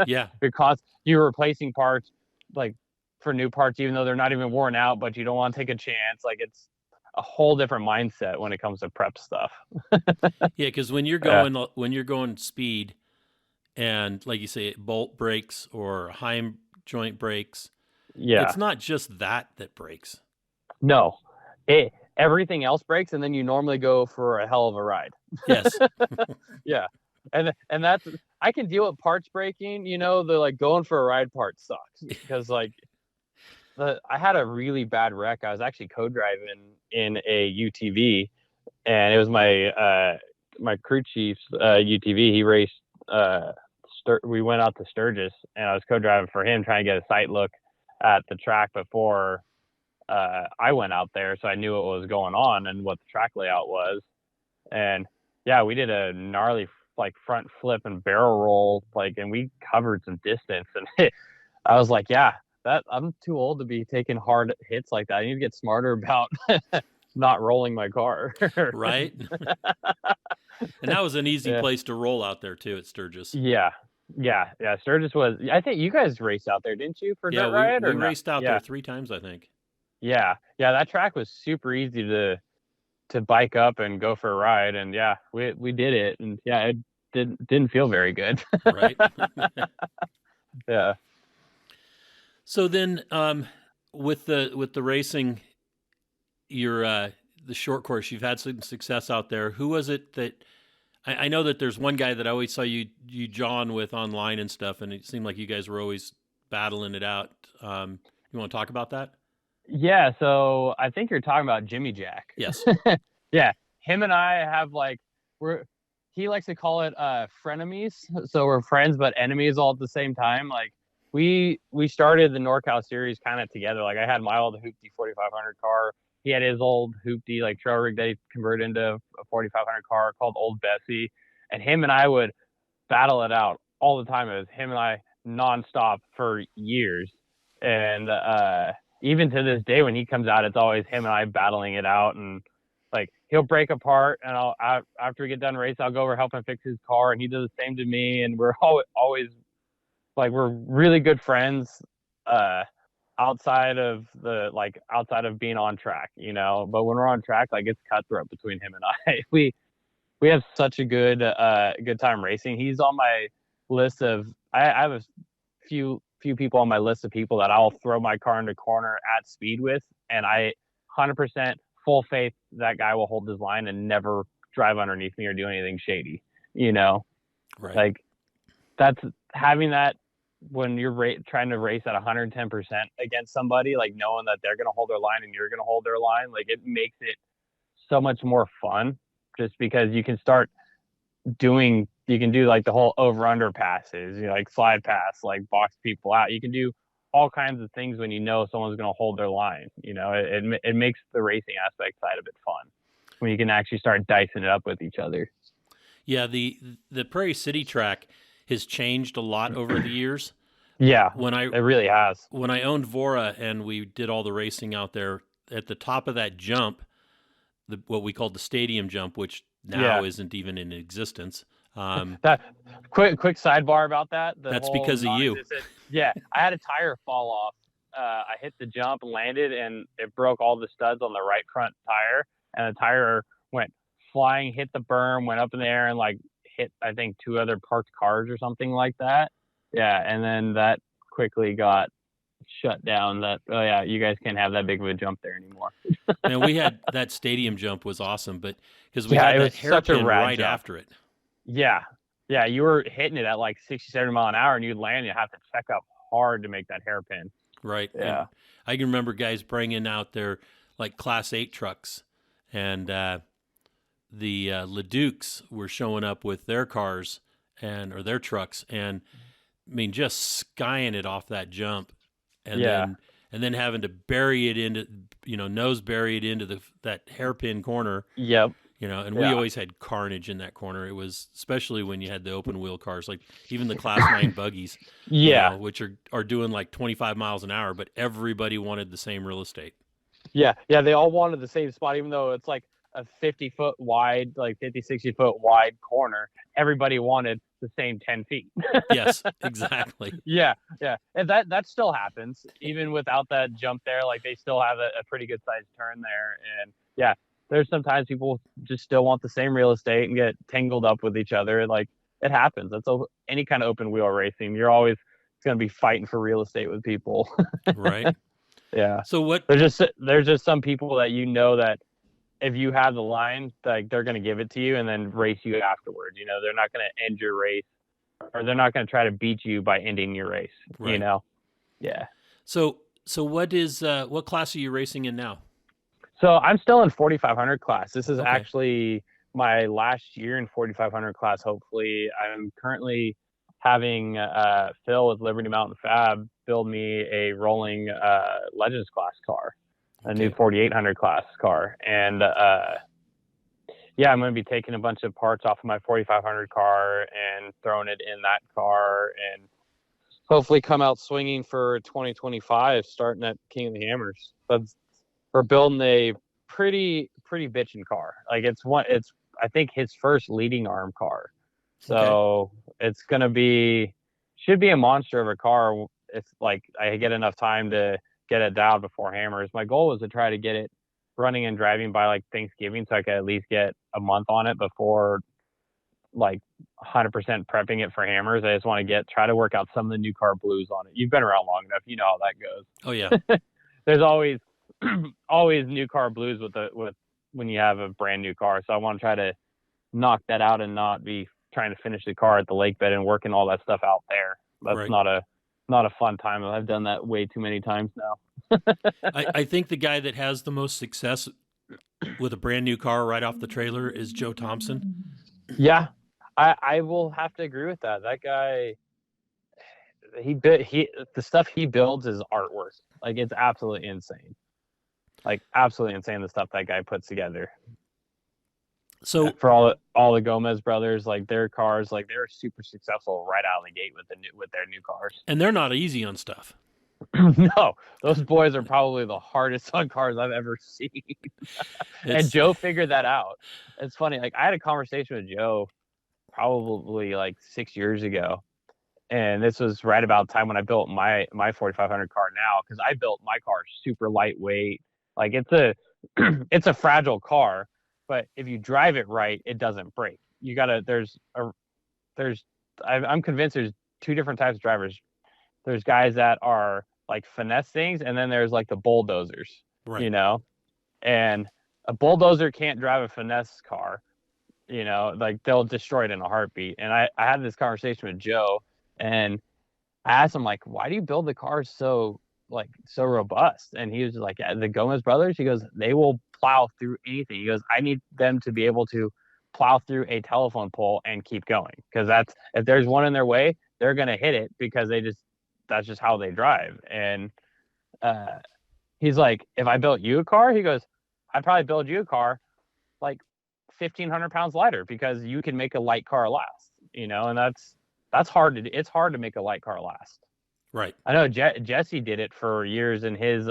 Yeah. Because you're replacing parts like for new parts, even though they're not even worn out, but you don't want to take a chance. Like it's a whole different mindset when it comes to prep stuff. Yeah, because when you're going speed, and like you say, bolt breaks or high joint breaks, it's not just that breaks. No, everything else breaks, and then you normally go for a hell of a ride. Yes. Yeah, and that's, I can deal with parts breaking. The like going for a ride part sucks because like. I had a really bad wreck. I was actually co-driving in a UTV, and it was my crew chief's UTV. He raced. We went out to Sturgis, and I was co-driving for him, trying to get a sight look at the track before I went out there, so I knew what was going on and what the track layout was. And yeah, we did a gnarly like front flip and barrel roll, and we covered some distance. And I was like, yeah. I'm too old to be taking hard hits like that. I need to get smarter about not rolling my car. Right. And that was an easy place to roll out there too at Sturgis. Yeah. Sturgis was. I think you guys raced out there, didn't you? For dirt ride? We raced out there 3 times, I think. Yeah. That track was super easy to bike up and go for a ride, and yeah, we did it, and yeah, it didn't feel very good. Right. Yeah. So then, with the racing, the short course, you've had some success out there. Who was it that I know that there's one guy that I always saw you John with online and stuff, and it seemed like you guys were always battling it out. You want to talk about that? Yeah. So I think you're talking about Jimmy Jack. Yes. Yeah. Him and I have he likes to call it frenemies. So we're friends but enemies all at the same time. Like. We started the NorCal series kind of together. Like I had my old Hoopty 4500 car. He had his old Hoopty like trail rig that he converted into a 4500 car called Old Bessie. And him and I would battle it out all the time. It was him and I nonstop for years. And even to this day when he comes out, it's always him and I battling it out. And like he'll break apart, and after we get done racing, I'll go over help him fix his car, and he does the same to me. And we're always like we're really good friends outside of being on track, but when we're on track, like it's cutthroat between him and I. We have such a good time racing. He's on my list of I have a few people on my list of people that I'll throw my car into corner at speed with, and I 100% full faith that guy will hold his line and never drive underneath me or do anything shady, Right. Like that's having that when you're trying to race at 110% against somebody, like knowing that they're going to hold their line and you're going to hold their line, like it makes it so much more fun just because you can do like the whole over under passes, like slide pass, like box people out. You can do all kinds of things when you know someone's going to hold their line. You know, it makes the racing aspect side of it fun when you can actually start dicing it up with each other. Yeah, the Prairie City track has changed a lot over the years. Yeah, it really has. When I owned Vora and we did all the racing out there, at the top of that jump, what we called the stadium jump, which now isn't even in existence. That quick sidebar about that. That's because of you. Yeah, I had a tire fall off. I hit the jump, landed, and it broke all the studs on the right front tire, and the tire went flying, hit the berm, went up in the air, and like hit, I think, 2 other parked cars or something like that. Yeah, and then that quickly got shut down. That, oh yeah, you guys can't have that big of a jump there anymore. And we had that stadium jump was awesome, but because we had that hairpin right after it. Yeah, you were hitting it at like 60, 70 mile an hour, and you'd land. You have to check up hard to make that hairpin. Right. Yeah. And I can remember guys bringing out their like Class 8 trucks, and the LeDukes were showing up with their cars or their trucks, and I mean just skying it off that jump, and then having to bury it into, nose bury it into that hairpin corner. Yep. And we always had carnage in that corner. It was, especially when you had the open wheel cars, like even the Class 9 buggies, which are doing like 25 miles an hour, but everybody wanted the same real estate. Yeah, they all wanted the same spot, even though it's like a 50-foot wide, like 50, 60-foot wide corner. Everybody wanted the same 10 feet. Yes, exactly. Yeah. And that still happens, even without that jump there. Like, they still have a pretty good sized turn there. And yeah, there's sometimes people just still want the same real estate and get tangled up with each other. Like, it happens. That's any kind of open wheel racing. You're always going to be fighting for real estate with people. Right. Yeah. So there's just some people that that if you have the line, like, they're going to give it to you and then race you afterwards. They're not going to end your race, or they're not going to try to beat you by ending your race. Right. Yeah. So what class are you racing in now? So I'm still in 4,500 class. This is actually my last year in 4,500 class. Hopefully, I'm currently having Phil with Liberty Mountain Fab build me a rolling Legends class car, a new 4,800 class car, and I'm going to be taking a bunch of parts off of my 4,500 car and throwing it in that car, and hopefully come out swinging for 2025, starting at King of the Hammers. We're building a pretty bitchin' car. Like, it's I think his first leading arm car. So it's going to should be a monster of a car if like I get enough time to get it dialed before Hammers. My goal was to try to get it running and driving by like Thanksgiving, so I could at least get a month on it before like 100% prepping it for Hammers. I just want to try to work out some of the new car blues on it. You've been around long enough, you know how that goes. Oh yeah. There's always new car blues with when you have a brand new car. So I want to try to knock that out and not be trying to finish the car at the lake bed and working all that stuff out there. That's not a fun time. I've done that way too many times now. I think the guy that has the most success with a brand new car right off the trailer is Joe Thompson. Yeah, I will have to agree with that. That guy, the stuff he builds is artwork. Like, it's absolutely insane. Like, absolutely insane, the stuff that guy puts together. So for all the Gomez brothers, like, their cars, like, they're super successful right out of the gate with their new cars. And they're not easy on stuff. No, those boys are probably the hardest on cars I've ever seen. And Joe figured that out. It's funny. Like, I had a conversation with Joe probably like 6 years ago. And this was right about the time when I built my 4,500 car now, because I built my car super lightweight. Like, it's a fragile car, but if you drive it right, it doesn't break. I'm convinced there's 2 different types of drivers. There's guys that are like finesse things, and then there's like the bulldozers, right. And a bulldozer can't drive a finesse car, like, they'll destroy it in a heartbeat. And I had this conversation with Joe, and I asked him, like, why do you build the cars so robust? And he was like, yeah, the Gomez brothers, he goes, they will plow through anything. He goes, I need them to be able to plow through a telephone pole and keep going, because if there's one in their way, they're going to hit it, because that's just how they drive. And he's like, if I built you a car, he goes, I'd probably build you a car like 1,500 pounds lighter, because you can make a light car last, and that's hard to do. It's hard to make a light car last. Right. I know Jesse did it for years in his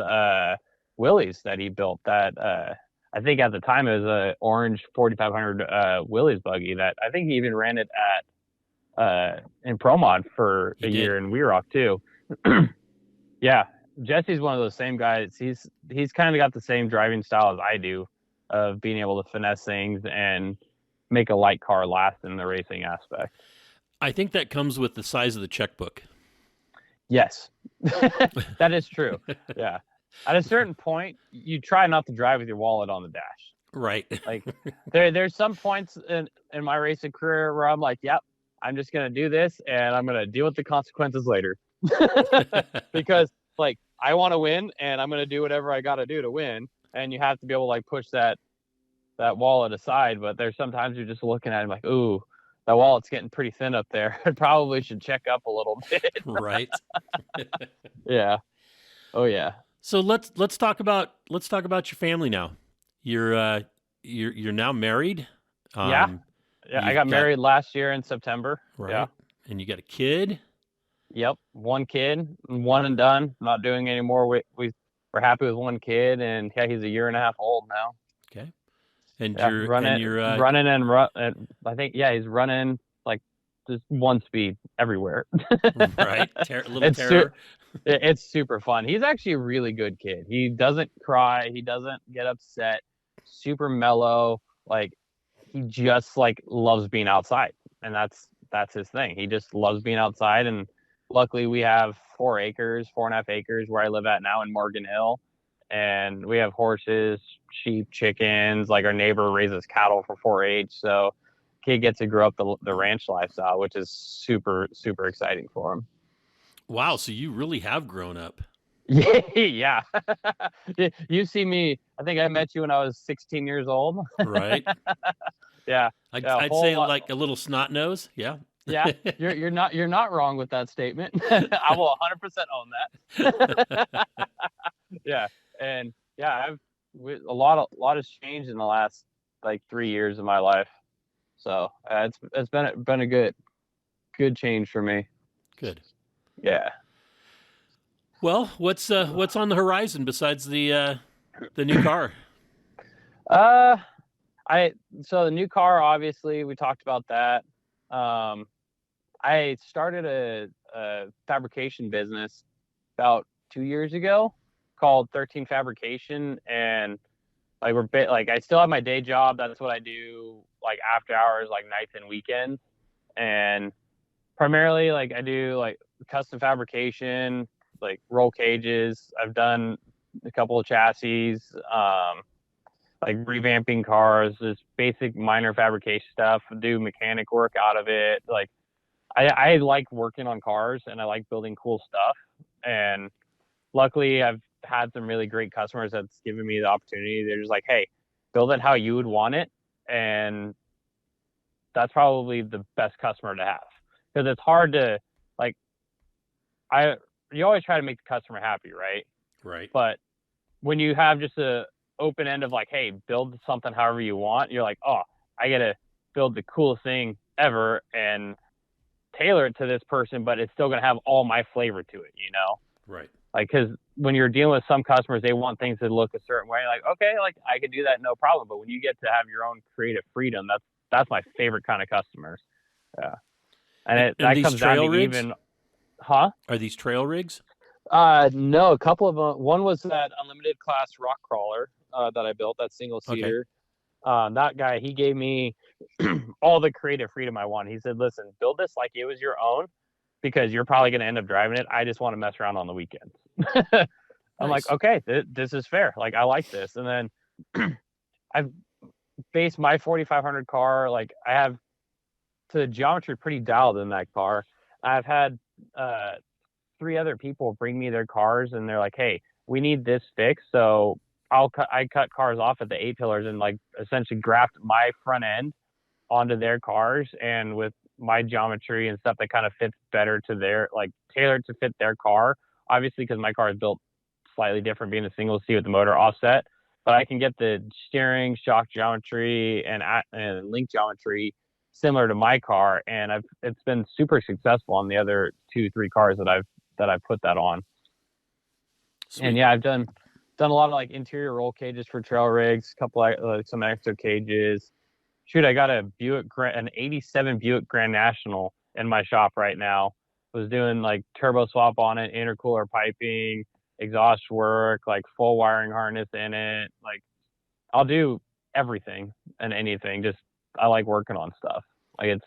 Willys that he built. That I think at the time it was a orange 4,500 Willys buggy that I think he even ran it at in Pro Mod for a year in Wee Rock too. Yeah, Jesse's one of those same guys. He's kind of got the same driving style as I do, of being able to finesse things and make a light car last in the racing aspect. I think that comes with the size of the checkbook. Yes, that is true. Yeah. At a certain point, you try not to drive with your wallet on the dash. Right. Like there's some points in my racing career where I'm like, yep, I'm just going to do this and I'm going to deal with the consequences later. Because like, I want to win and I'm going to do whatever I got to do to win. And you have to be able to like push that wallet aside. But there's sometimes you're just looking at it like, ooh, that wallet's getting pretty thin up there. I probably should check up a little bit. Right. Yeah. Oh yeah. So let's talk about your family now. You're now married. Yeah. I got married last year in September. Right. Yeah. And you got a kid. Yep. One kid, one and done. Not doing any more. We're happy with one kid, and yeah, he's a year and a half old now. Okay. And yeah, you're running and I think he's running like just one speed everywhere. Right. Terror. It's super fun. He's actually a really good kid. He doesn't cry. He doesn't get upset. Super mellow. Like he just like loves being outside, and that's his thing. He just loves being outside. And luckily we have 4.5 acres where I live at now in Morgan Hill. And we have horses, sheep, chickens. Like our neighbor raises cattle for 4-H. So kid gets to grow up the ranch lifestyle, which is super, super exciting for him. Wow. So you really have grown up. Yeah. You see me. I think I met you when I was 16 years old. Right. Yeah. I'd say like a little snot nose. Yeah. Yeah. You're not wrong with that statement. I will 100% own that. Yeah. And yeah, a lot has changed in the last like 3 years of my life. So it's been a good change for me. Good. Yeah. Well, what's on the horizon besides the new car? So the new car, obviously, we talked about that. I started a fabrication business about 2 years ago called 13 Fabrication, and like I still have my day job. That's what I do, like after hours, like nights and weekends, and primarily like I do like custom fabrication, like roll cages. I've done a couple of chassis, like revamping cars, just basic minor fabrication stuff. Do mechanic work out of it. Like I like working on cars and I like building cool stuff. And luckily I've had some really great customers that's given me the opportunity. They're just like, hey, build it how you would want it. And that's probably the best customer to have, because it's hard to like, you always try to make the customer happy, right? Right. But when you have just a open end of like, hey, build something however you want, you're like, oh, I gotta build the coolest thing ever and tailor it to this person, but it's still gonna have all my flavor to it, you know? Right. Like, because when you're dealing with some customers, they want things to look a certain way. Like, okay, like I could do that, no problem. But when you get to have your own creative freedom, that's my favorite kind of customers. Yeah, and that comes down to rigs? Even, huh? Are these trail rigs? No, a couple of them. One was that unlimited class rock crawler that I built, that single seater. Okay. That guy, he gave me all the creative freedom I want. He said, "Listen, build this like it was your own, because you're probably going to end up driving it. I just want to mess around on the weekends." I'm Nice. like, okay, this is fair. Like, I like this. And then I've based my 4,500 car, like I have to the geometry pretty dialed in that car. I've had 3 other people bring me their cars and they're like, hey, we need this fixed. So I cut cars off at the A-pillars and like essentially graft my front end onto their cars. And with my geometry and stuff that kind of fits better to their, like, tailored to fit their car. Obviously, because my car is built slightly different, being a single seat with the motor offset, but I can get the steering, shock geometry, and link geometry similar to my car, and it's been super successful on the other 2-3 cars that I've put that on. Sweet. And yeah, I've done a lot of like interior roll cages for trail rigs, some extra cages. Shoot, I got an '87 Buick Grand National in my shop right now. Was doing like turbo swap on it, intercooler piping, exhaust work, like full wiring harness in it. Like, I'll do everything and anything. Just, I like working on stuff. Like,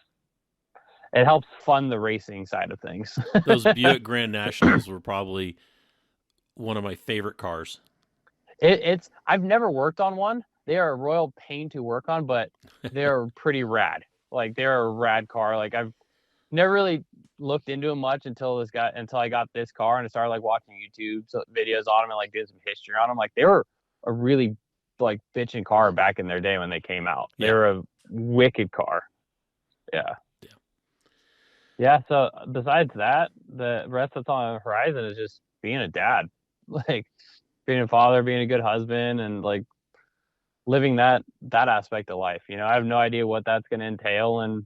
it helps fund the racing side of things. Those Buick Grand Nationals were probably one of my favorite cars. I've never worked on one. They are a royal pain to work on, but they're pretty rad. Like, they're a rad car. Like, I've never really looked into them much until I got this car and I started like watching YouTube videos on them and like did some history on them. Like, they were a really like bitchin' car back in their day when they came out. Yeah. They were a wicked car. Yeah. Yeah. So besides that, the rest that's on the horizon is just being a dad, like being a father, being a good husband, and like living that aspect of life. You know, I have no idea what that's going to entail in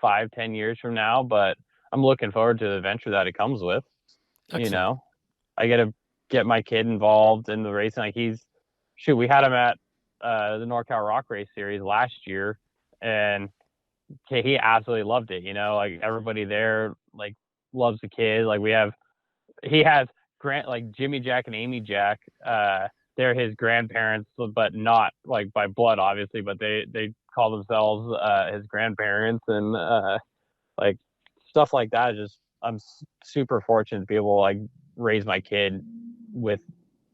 5-10 years from now, but I'm looking forward to the adventure that it comes with. Excellent. You know, I get to get my kid involved in the racing. Like, we had him at the NorCal Rock Race Series last year, and he absolutely loved it. You know, like everybody there like loves the kid. Like, he has like Jimmy Jack and Amy Jack. They're his grandparents, but not like by blood, obviously, but they call themselves his grandparents, and like stuff like that. I'm super fortunate to be able to like raise my kid with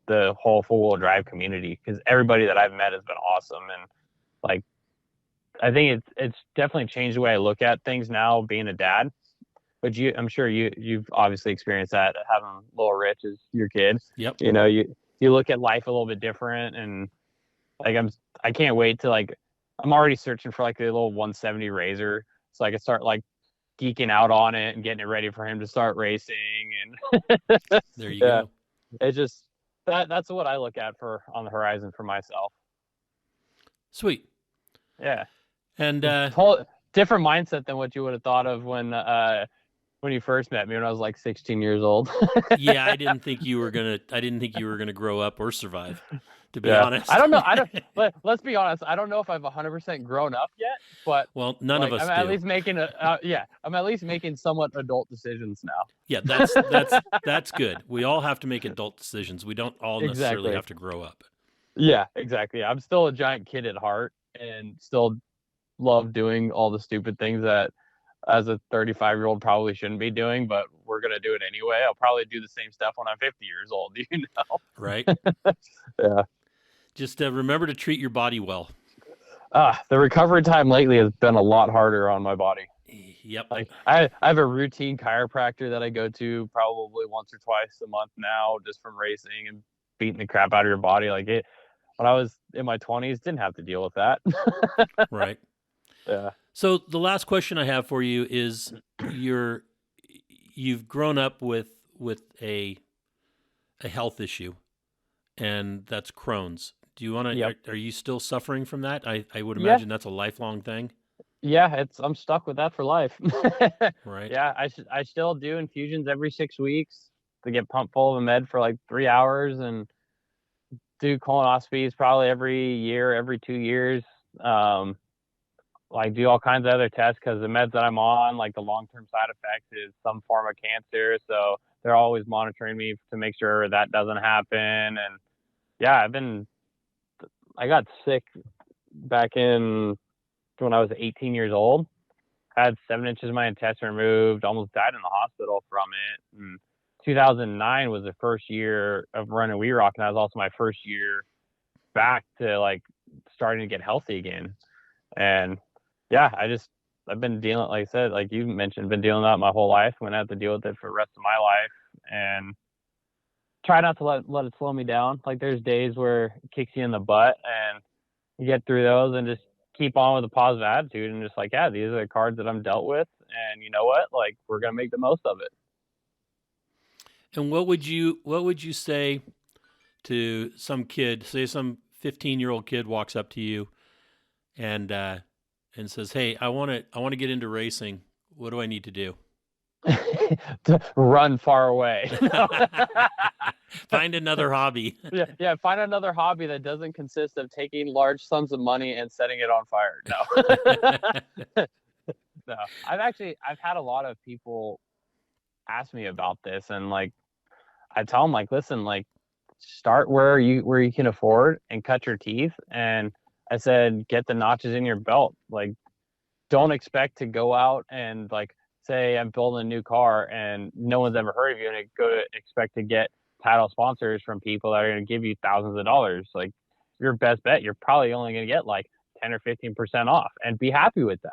the whole four-wheel drive community, because everybody that I've met has been awesome. And like, I think it's definitely changed the way I look at things now, being a dad. But I'm sure you've obviously experienced that, having little Rich as your kid. Yep. You know, you look at life a little bit different, and like I can't wait to like, I'm already searching for like a little 170 Razor, so I can start like geeking out on it and getting it ready for him to start racing. And there you go. It's just that's what I look at for on the horizon for myself. Sweet. Yeah. And whole different mindset than what you would have thought of when you first met me, when I was like 16 years old. Yeah, I didn't think you were gonna grow up or survive, to be honest. I don't know. But let's be honest. I don't know if I've 100% grown up yet, but well, none of us I'm do. At least making I'm at least making somewhat adult decisions now. Yeah, that's good. We all have to make adult decisions. We don't all necessarily have to grow up. Yeah, exactly. I'm still a giant kid at heart, and still love doing all the stupid things that as a 35-year-old probably shouldn't be doing, but we're going to do it anyway. I'll probably do the same stuff when I'm 50 years old, you know? Right. Yeah. Just remember to treat your body well. The recovery time lately has been a lot harder on my body. Yep. Like, I have a routine chiropractor that I go to probably once or twice a month now, just from racing and beating the crap out of your body. Like, when I was in my 20s, didn't have to deal with that. Right. Yeah. So the last question I have for you is, you've grown up with a health issue, and that's Crohn's. Do you want to? Yep. Are you still suffering from that? I would imagine that's a lifelong thing. Yeah, I'm stuck with that for life. Right. Yeah, I still do infusions every 6 weeks to get pumped full of a med for like 3 hours, and do colonoscopies probably every year, every 2 years. Like, do all kinds of other tests, because the meds that I'm on, like the long-term side effect is some form of cancer. So they're always monitoring me to make sure that doesn't happen. And yeah, I got sick back in when I was 18 years old. I had 7 inches of my intestine removed, almost died in the hospital from it. And 2009 was the first year of running We Rock, and that was also my first year back to like starting to get healthy again. And yeah, I've been dealing, like I said, like you mentioned, been dealing with that my whole life. I'm gonna have to deal with it for the rest of my life, and try not to let it slow me down. Like, there's days where it kicks you in the butt, and you get through those and just keep on with a positive attitude and just like, yeah, these are the cards that I'm dealt with, and you know what? Like, we're gonna make the most of it. And what would you say to some kid? Say some 15-year-old kid walks up to you and says, "Hey, I want to get into racing. What do I need to do?" To run far away. Find another hobby. Yeah, find another hobby that doesn't consist of taking large sums of money and setting it on fire. No. No. I've had a lot of people ask me about this, and like I tell them, like, listen, like, start where you can afford and cut your teeth. And I said, get the notches in your belt. Like, don't expect to go out and like say I'm building a new car and no one's ever heard of you, and go to expect to get title sponsors from people that are going to give you thousands of dollars. Like, your best bet, you're probably only going to get like 10 or 15% off, and be happy with that.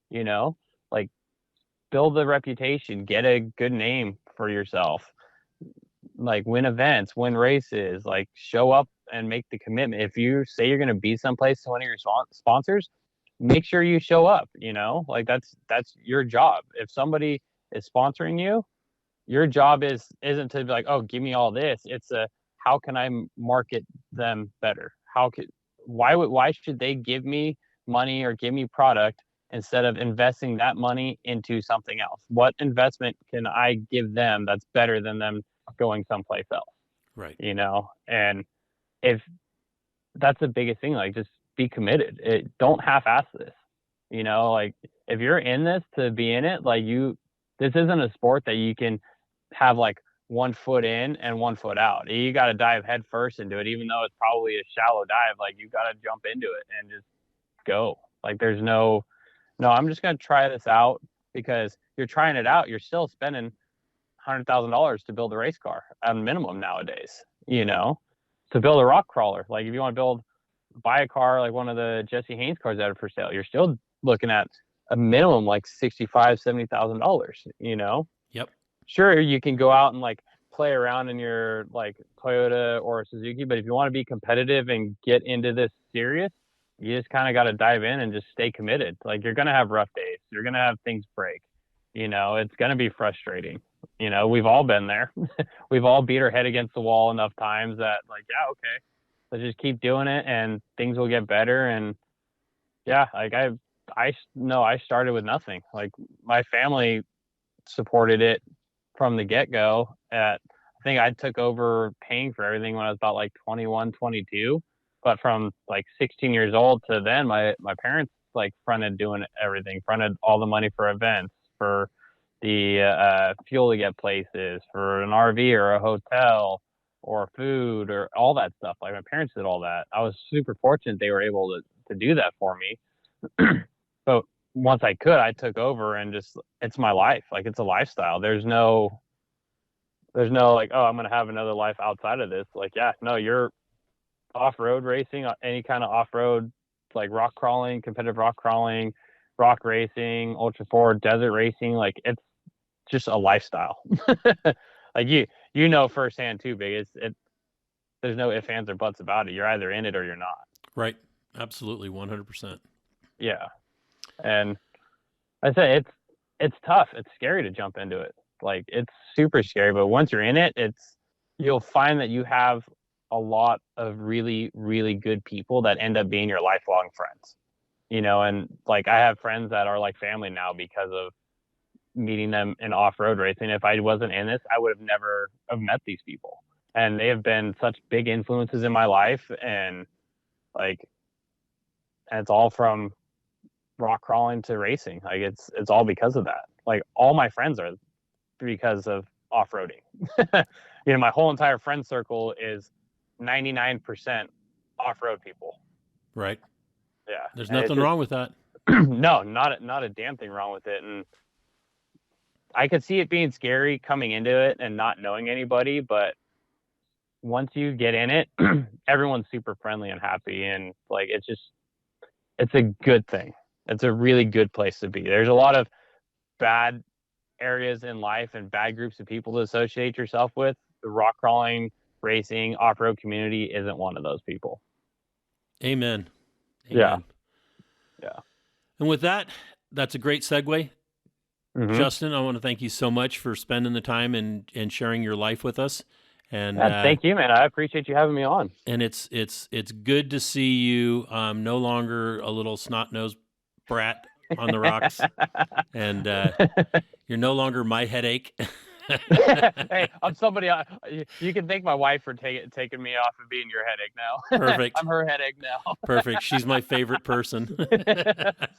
You know, like, build a reputation, get a good name for yourself, like win events, win races, like show up and make the commitment. If you say you're going to be someplace to one of your sponsors, make sure you show up. You know, like that's your job. If somebody is sponsoring you, your job isn't to be like, oh, give me all this. It's how can I market them better? Why should they give me money or give me product instead of investing that money into something else? What investment can I give them that's better than them going someplace else? Right. You know, and if that's the biggest thing, like, just be committed. Don't half-ass this. You know, like, if you're in this to be in it, like, this isn't a sport that you can have like 1 foot in and 1 foot out. You got to dive head first into it, even though it's probably a shallow dive. Like, you got to jump into it and just go. Like, there's no, I'm just going to try this out, because you're trying it out. You're still spending $100,000 to build a race car at minimum nowadays, you know, to build a rock crawler. Like, if you want to buy a car like one of the Jesse Haynes cars that are for sale, you're still looking at a minimum like $65,000-$70,000, you know? Yep. Sure, you can go out and like play around in your like Toyota or Suzuki, but if you want to be competitive and get into this serious, you just kind of got to dive in and just stay committed. Like, you're going to have rough days. You're going to have things break. You know, it's going to be frustrating. You know, we've all been there. We've all beat our head against the wall enough times that, like, yeah, okay, let's just keep doing it and things will get better. And yeah, like I started with nothing. Like, my family supported it from the get-go. I think I took over paying for everything when I was about like 21, 22. But from like 16 years old to then, my parents like fronted doing everything, fronted all the money for events, for the fuel to get places, for an RV or a hotel or food or all that stuff. Like, my parents did all that. I was super fortunate they were able to do that for me. But once I took over, and just, it's my life. Like, it's a lifestyle. There's no like, oh, I'm going to have another life outside of this. Like, yeah, no, you're off-road racing, any kind of off-road, like rock crawling, competitive rock crawling, rock racing, ultra four, desert racing. Like, it's just a lifestyle. Like, you know firsthand too, Big. There's no ifs, ands, or buts about it. You're either in it or you're not. Right. Absolutely. 100%. Yeah. And I say it's tough. It's scary to jump into it. Like, it's super scary, but once you're in it, you'll find that you have a lot of really, really good people that end up being your lifelong friends, you know. And like, I have friends that are like family now because of meeting them in off-road racing. If I wasn't in this, I would have never have met these people, and they have been such big influences in my life. And like, and it's all from rock crawling to racing. Like, it's all because of that. Like, all my friends are because of off-roading. You know, my whole entire friend circle is 99% off-road people. Right. Yeah. There's nothing wrong with that. No, not a damn thing wrong with it. And I could see it being scary coming into it and not knowing anybody, but once you get in it, everyone's super friendly and happy. And like, it's a good thing. It's a really good place to be. There's a lot of bad areas in life and bad groups of people to associate yourself with. The rock crawling, racing, off-road community isn't one of those people. Amen. Yeah. Yeah. And with that, that's a great segue. Mm-hmm. Justin, I want to thank you so much for spending the time and sharing your life with us. And thank you, man. I appreciate you having me on. And it's good to see you no longer a little snot-nosed brat on the rocks, and you're no longer my headache. Hey, I'm somebody. You can thank my wife for taking me off of being your headache now. Perfect. I'm her headache now. Perfect. She's my favorite person.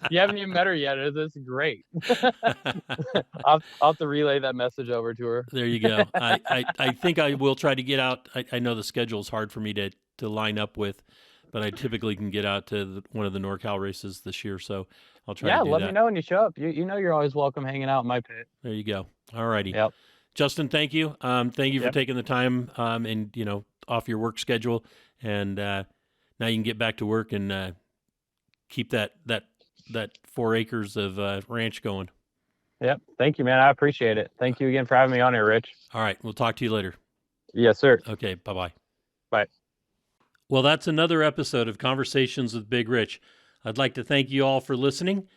You haven't even met her yet. This is great. I'll have to relay that message over to her. There you go. I think I will try to get out. I know the schedule is hard for me to line up with, but I typically can get out to one of the NorCal races this year, so I'll try to do that. Yeah, let me know when you show up. You know you're always welcome hanging out in my pit. There you go. All righty. Yep. Justin, thank you. Thank you for taking the time and off your work schedule, and now you can get back to work and keep that 4 acres of ranch going. Yep. Thank you, man. I appreciate it. Thank you again for having me on here, Rich. All right. We'll talk to you later. Yes, sir. Okay. Bye-bye. Bye. Well, that's another episode of Conversations with Big Rich. I'd like to thank you all for listening.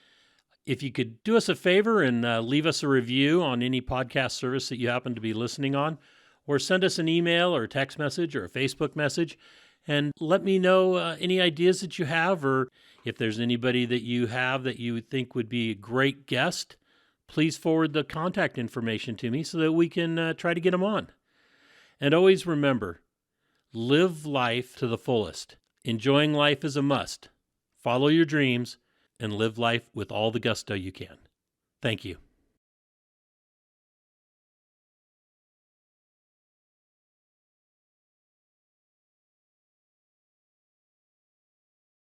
If you could do us a favor and leave us a review on any podcast service that you happen to be listening on, or send us an email or a text message or a Facebook message, and let me know any ideas that you have, or if there's anybody that you have that you think would be a great guest, please forward the contact information to me so that we can try to get them on. And always remember, live life to the fullest. Enjoying life is a must. Follow your dreams and live life with all the gusto you can. Thank you.